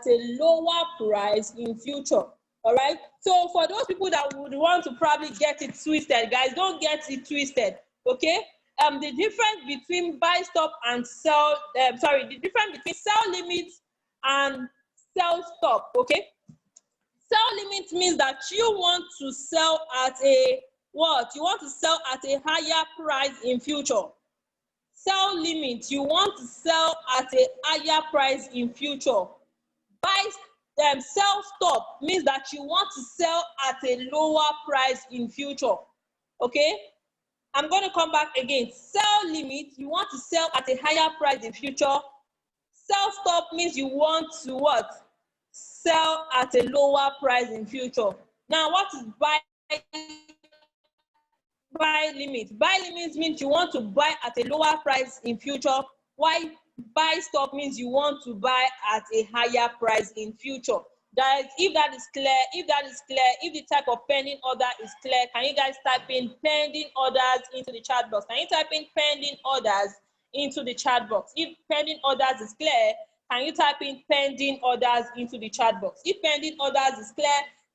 a lower price in future. All right. So for those people that would want to probably get it twisted, guys, don't get it twisted. Okay. The difference between buy stop and sell. The difference between sell limit and sell stop. Okay. Sell limit means that you want to sell at a what? You want to sell at a higher price in future. Sell limit, you want to sell at a higher price in future. Sell stop means that you want to sell at a lower price in future. Okay, I'm going to come back again. Sell limit, you want to sell at a higher price in future. Sell stop means you want to what? Sell at a lower price in future. Now, what is buy limit? Buy limit means you want to buy at a lower price in future. Why buy stop means you want to buy at a higher price in future. Guys, if that is clear, if the type of pending order is clear, can you guys type in pending orders into the chat box? Can you type in pending orders into the chat box? If pending orders is clear, can you type in pending orders into the chat box? If pending orders is clear,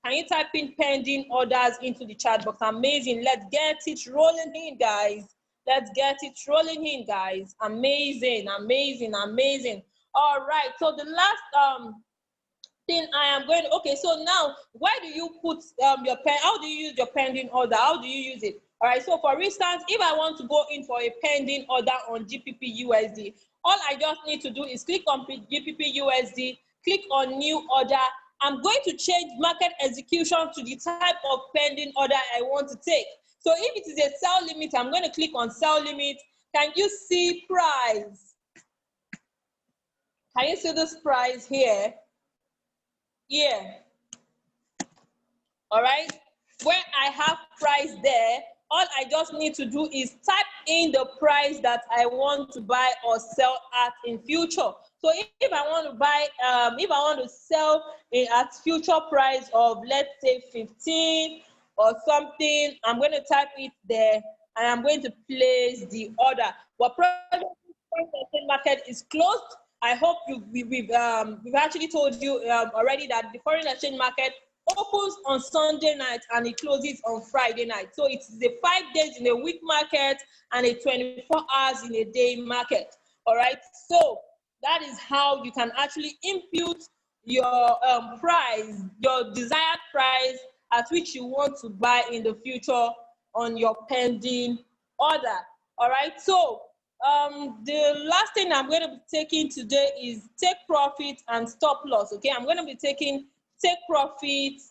can you type in pending orders into the chat box? Amazing. Let's get it rolling in, guys. Let's get it rolling in, guys. Amazing, amazing, amazing. All right. So the last thing I am going. Okay. So now, where do you put your pen? How do you use your pending order? How do you use it? All right. So for instance, if I want to go in for a pending order on GBP USD, all I just need to do is click on GBP USD, click on new order. I'm going to change market execution to the type of pending order I want to take. So if it is a sell limit, I'm going to click on sell limit. Can you see price? Can you see this price here? Yeah. All right. Where I have price there, all I just need to do is type in the price that I want to buy or sell at in future. So if I want to buy, if I want to sell at future price of, let's say, 15 or something, I'm going to type it there and I'm going to place the order. But presently, foreign market is closed. I hope we've actually told you already that the foreign exchange market opens on Sunday night and it closes on Friday night. So it's the 5 days in a week market and a 24 hours in a day market. All right. So that is how you can actually impute your price, your desired price at which you want to buy in the future on your pending order. All right. So the last thing I'm going to be taking today is take profit and stop loss. Okay, I'm going to be taking take profit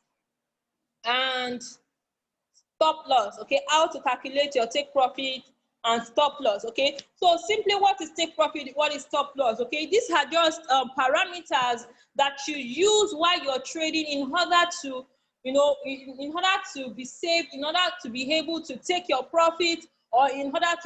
and stop loss. Okay, how to calculate your take profit and stop loss. Okay, so simply, what is take profit, what is stop loss? Okay, these are just parameters that you use while you're trading in order to, in order to be safe, in order to be able to take your profit, or in order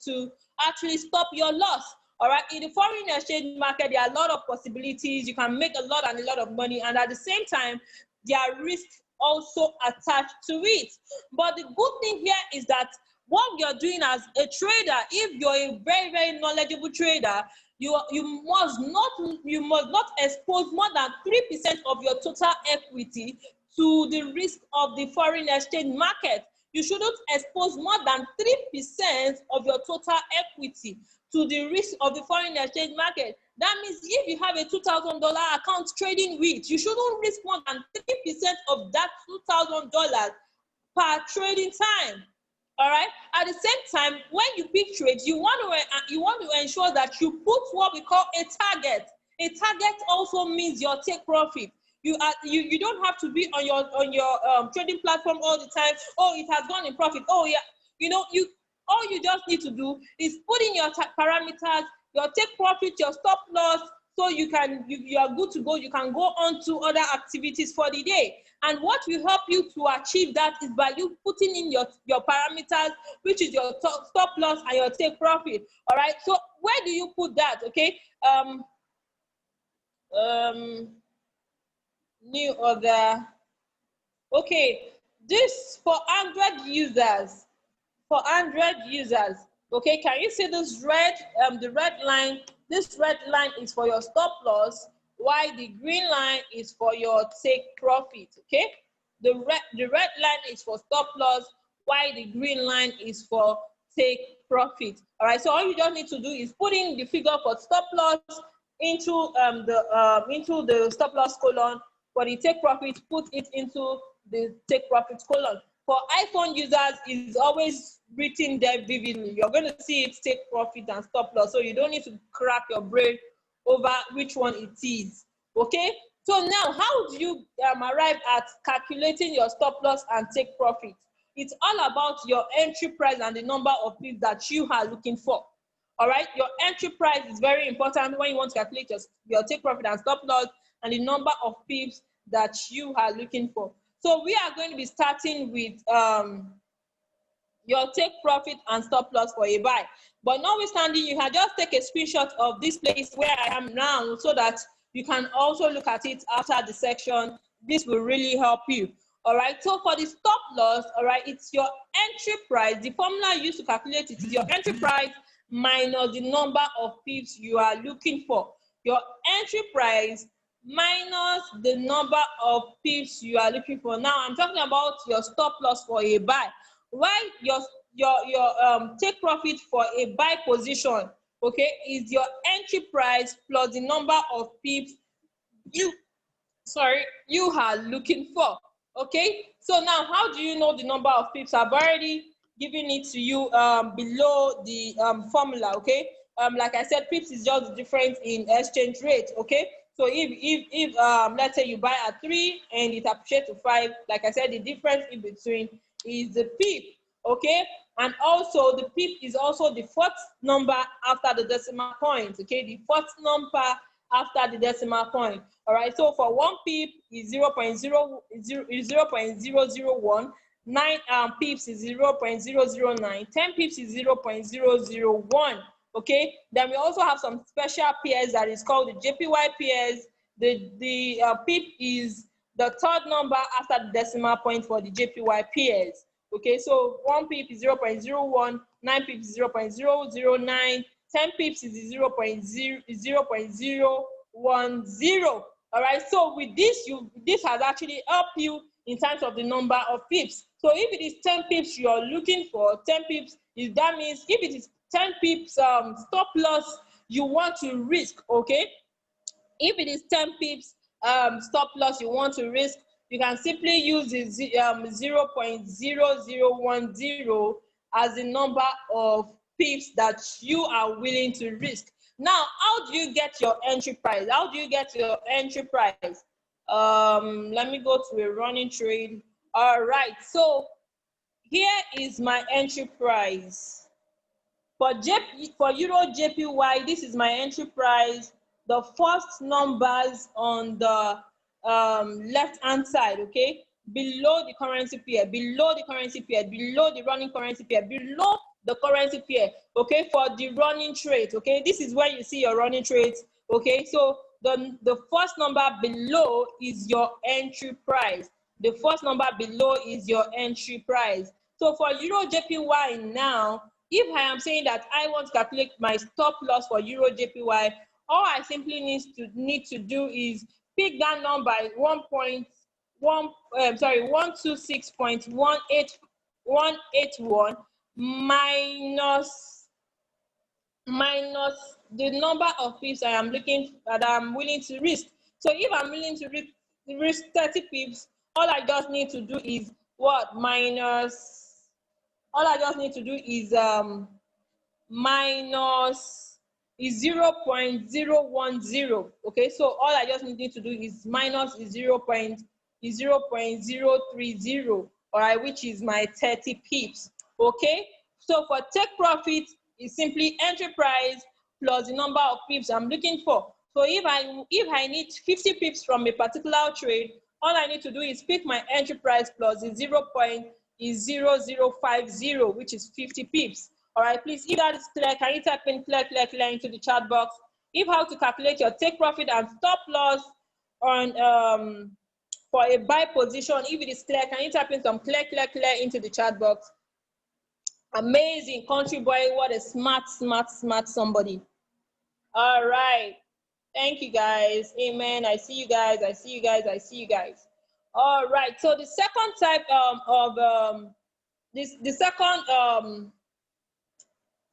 to actually stop your loss. All right, in the foreign exchange market, there are a lot of possibilities. You can make a lot and a lot of money, and at the same time, there are risks also attached to it. But the good thing here is that what you're doing as a trader, if you're a very, very knowledgeable trader, you must not expose more than 3% of your total equity to the risk of the foreign exchange market. You shouldn't expose more than 3% of your total equity to the risk of the foreign exchange market. That means if you have a $2,000 account trading with, you shouldn't risk more than 3% of that $2,000 per trading time. All right. At the same time, when you pick trades, you want to ensure that you put what we call a target. A target also means your take profit. You don't have to be on your trading platform all the time. Oh, it has gone in profit. Oh yeah, all you just need to do is put in your parameters, your take profit, your stop loss, so you are good to go. You can go on to other activities for the day. And what will help you to achieve that is by you putting in your parameters, which is your stop loss and your take profit. All right. So where do you put that? Okay. New order. Okay. This for 100 users. For 100 users. Okay. Can you see this red? The red line. This red line is for your stop loss, while the green line is for your take profit. Okay, the red line is for stop loss, while the green line is for take profit. All right, so all you just need to do is put in the figure for stop loss into the stop loss column. For the take profit, put it into the take profit column. For iPhone users, it's always written there vividly. You're going to see it, take profit and stop loss. So you don't need to crack your brain over which one it is. Okay? So now, how do you arrive at calculating your stop loss and take profit? It's all about your entry price and the number of pips that you are looking for. All right? Your entry price is very important when you want to calculate your take profit and stop loss, and the number of pips that you are looking for. So we are going to be starting with your take profit and stop loss for a buy. But notwithstanding, you can just take a screenshot of this place where I am now so that you can also look at it after the section. This will really help you. All right, so for the stop loss, all right, it's your entry price. The formula used to calculate it is your entry price minus the number of pips you are looking for. Your entry price minus the number of pips you are looking for. Now I'm talking about your stop loss for a buy. Why your take profit for a buy position, okay, is your entry price plus the number of pips you are looking for. Okay, so now how do you know the number of pips? I've already given it to you below the formula. Okay, like I said, pips is just the difference in exchange rate. Okay, so if let's say you buy at 3 and it appreciates to 5, like I said, the difference in between is the pip. Okay, and also the pip is also the fourth number after the decimal point. Okay, the fourth number after the decimal point. All right, so for 1 pip is 0.001, 9 pips is 0.009, 10 pips is 0.001. Okay, then we also have some special pairs that is called the JPY pairs. The pip is the third number after the decimal point for the JPY pairs. Okay, so 1 pip is 0.01, 9 pips is 0.009, 10 pips is 0.010. All right, so with this, this has actually helped you in terms of the number of pips. So if it is 10 pips you are looking for, 10 pips is, that means if it is 10 pips stop loss you want to risk. Okay, if it is 10 pips stop loss you want to risk, you can simply use the 0.0010 as the number of pips that you are willing to risk. Now, how do you get your entry price? How do you get your entry price? Let me go to a running trade. All right, so here is my entry price. For Euro JPY, this is my entry price. The first numbers on the left-hand side, okay, below the currency pair, below the currency pair, below the running currency pair, below the currency pair, okay, for the running trade. Okay, this is where you see your running trades. Okay, so the first number below is your entry price. The first number below is your entry price. So for Euro JPY now, if I am saying that I want to calculate my stop loss for Euro JPY, all I simply need to do is pick that number 126.181 minus the number of pips I'm willing to risk. So if I'm willing to risk 30 pips, all I just need to do is what? Minus is 0.010. Okay, so all I just need to do is minus is 0.030. All right, which is my 30 pips. Okay, so for take profit is simply entry price plus the number of pips I'm looking for. So if I need 50 pips from a particular trade, all I need to do is pick my entry price plus the 0.0050, which is 50 pips. All right, please, if that is clear, can you type in clear into the chat box? If how to calculate your take profit and stop loss on for a buy position, if it is clear, can you type in some clear into the chat box? Amazing, country boy, what a smart somebody. All right, thank you guys. Amen. I see you guys. All right, so the second type the second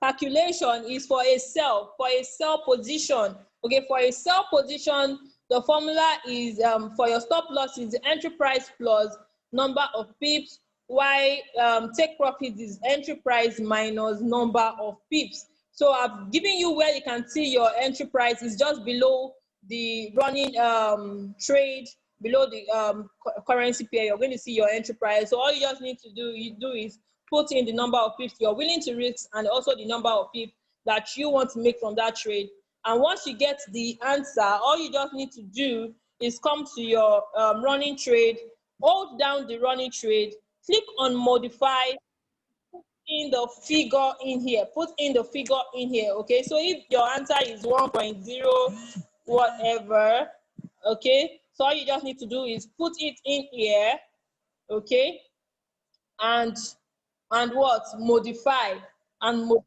calculation is for a sell position. Okay, for a sell position, the formula is for your stop loss is the entry price plus number of pips, while take profit is entry price minus number of pips. So I've given you where you can see your entry price is just below the running trade, below the currency pair. You're going to see your entry price. So all you just need to do is put in the number of pips you're willing to risk and also the number of pips that you want to make from that trade. And once you get the answer, all you just need to do is come to your running trade, hold down the running trade, click on modify, in the figure in here. Put in the figure in here. Okay, so if your answer is 1.0 whatever, okay, so all you just need to do is put it in here, okay, and what? Modify, and how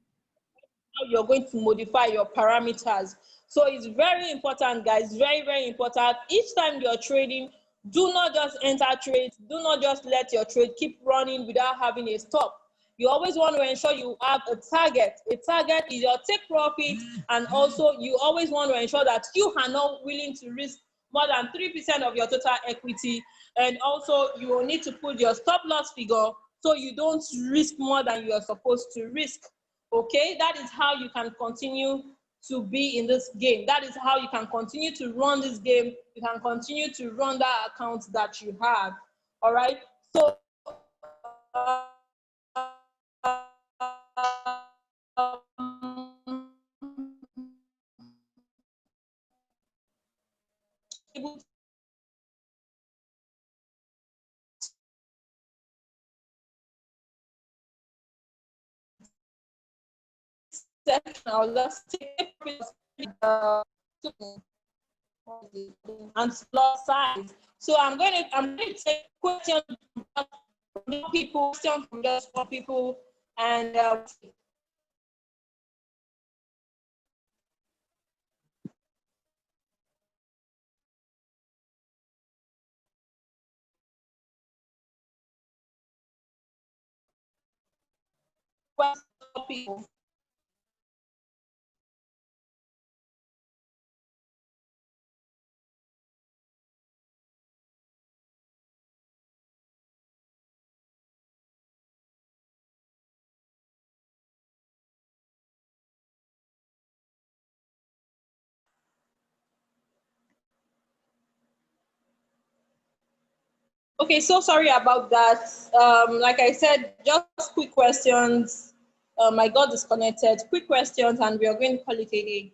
you're going to modify your parameters. So it's very important, guys, very, very important. Each time you're trading, do not just enter trades. Do not just let your trade keep running without having a stop. You always want to ensure you have a target. A target is your take profit, and also you always want to ensure that you are not willing to risk more than 3% of your total equity. And also you will need to put your stop loss figure so you don't risk more than you are supposed to risk. Okay, that is how you can continue to be in this game. That is how you can continue to run this game. You can continue to run that account that you have. All right, so section, I'll just take and slot size. So I'm going to take questions from people, questions from just four people, and questions from people. Okay, so sorry about that. Like I said, just quick questions. I got disconnected. Quick questions, and we are going to call it a day.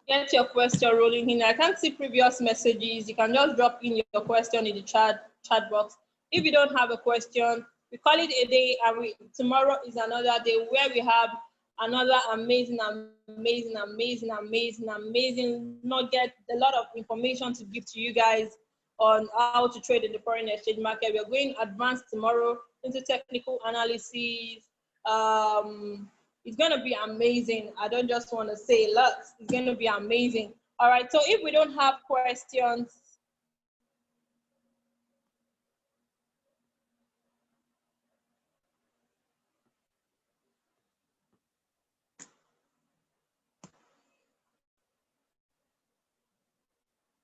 Get your question rolling in. I can't see previous messages. You can just drop in your question in the chat box. If you don't have a question, we call it a day, and tomorrow is another day where we have another amazing nugget, a lot of information to give to you guys on how to trade in the foreign exchange market. We're going advanced tomorrow into technical analysis. It's going to be amazing. I don't just want to say a lot. It's going to be amazing. All right, so if we don't have questions,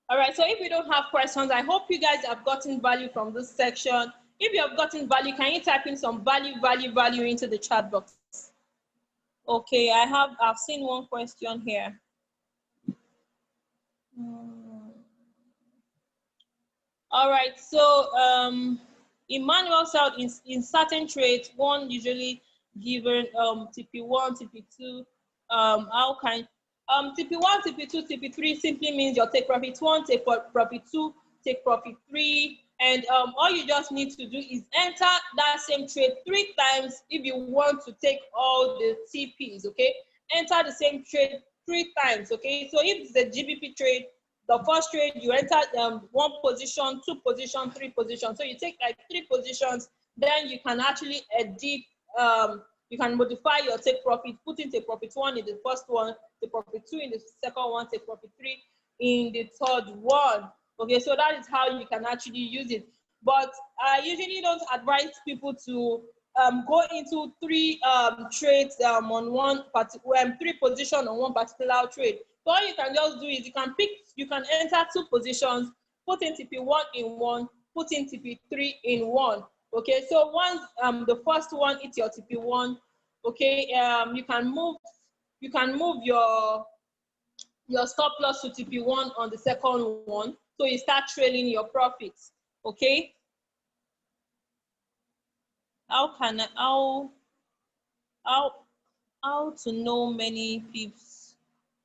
all right, so if we don't have questions, I hope you guys have gotten value from this section. If you have gotten value, can you type in some value into the chat box? Okay, I've seen one question here. All right, so in manual sell, in certain trades, one usually given TP1, TP2, how can TP1, TP2, TP3 simply means your take profit 1, take profit 2, take profit 3, and all you just need to do is enter that same trade 3 times if you want to take all the TPs. Okay, enter the same trade 3 times. Okay, so if it's a GBP trade, the first trade you enter 1 position, 2 position, 3 position. So you take like 3 positions, then you can actually edit. You can modify your take profit, put in take profit 1 in the first one, take profit 2 in the second one, take profit 3 in the third one. Okay, so that is how you can actually use it. But I usually don't advise people to go into 3 trades on one particular 3 positions on one particular trade. So all you can just do is you can enter 2 positions, put in TP1 in 1, put in TP3 in 1. Okay, so once the first one is your TP1, okay, you can move your stop loss to TP1 on the second one, so you start trailing your profits. Okay, how to know many pips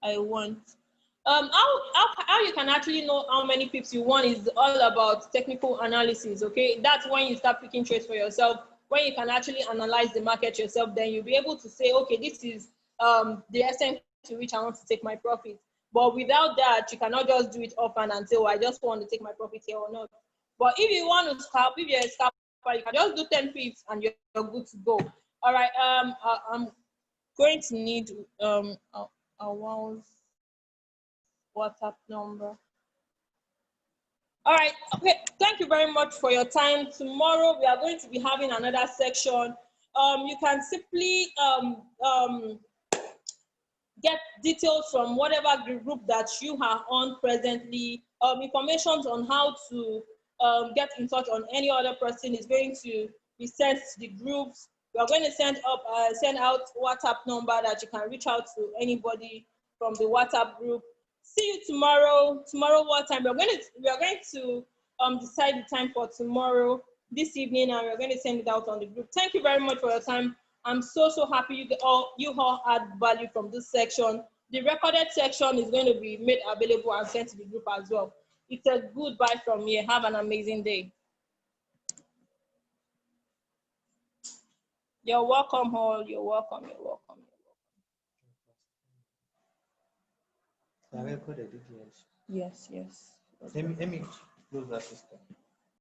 I want? How you can actually know how many pips you want is all about technical analysis. Okay, that's when you start picking trades for yourself. When you can actually analyze the market yourself, then you'll be able to say, okay, this is the extent to which I want to take my profit. But without that, you cannot just do it offhand and say, oh, I just want to take my profit here or not. But if you want to scalp, if you're a scalper, you can just do 10 pips and you're good to go. All right. I'm going to need Awal's WhatsApp number. All right. Okay. Thank you very much for your time. Tomorrow we are going to be having another section. You can simply get details from whatever group that you are on presently. Information on how to get in touch on any other person is going to be sent to the groups. We are going to send out WhatsApp number that you can reach out to anybody from the WhatsApp group. See you tomorrow. Tomorrow what time? We are going to decide the time for tomorrow this evening, and we're going to send it out on the group. Thank you very much for your time. I'm so happy you all had value from this section. The recorded section is going to be made available and sent to the group as well. It's a goodbye from me. Have an amazing day. You're welcome, all. You're welcome. You're welcome. Yes.
Let me close that system.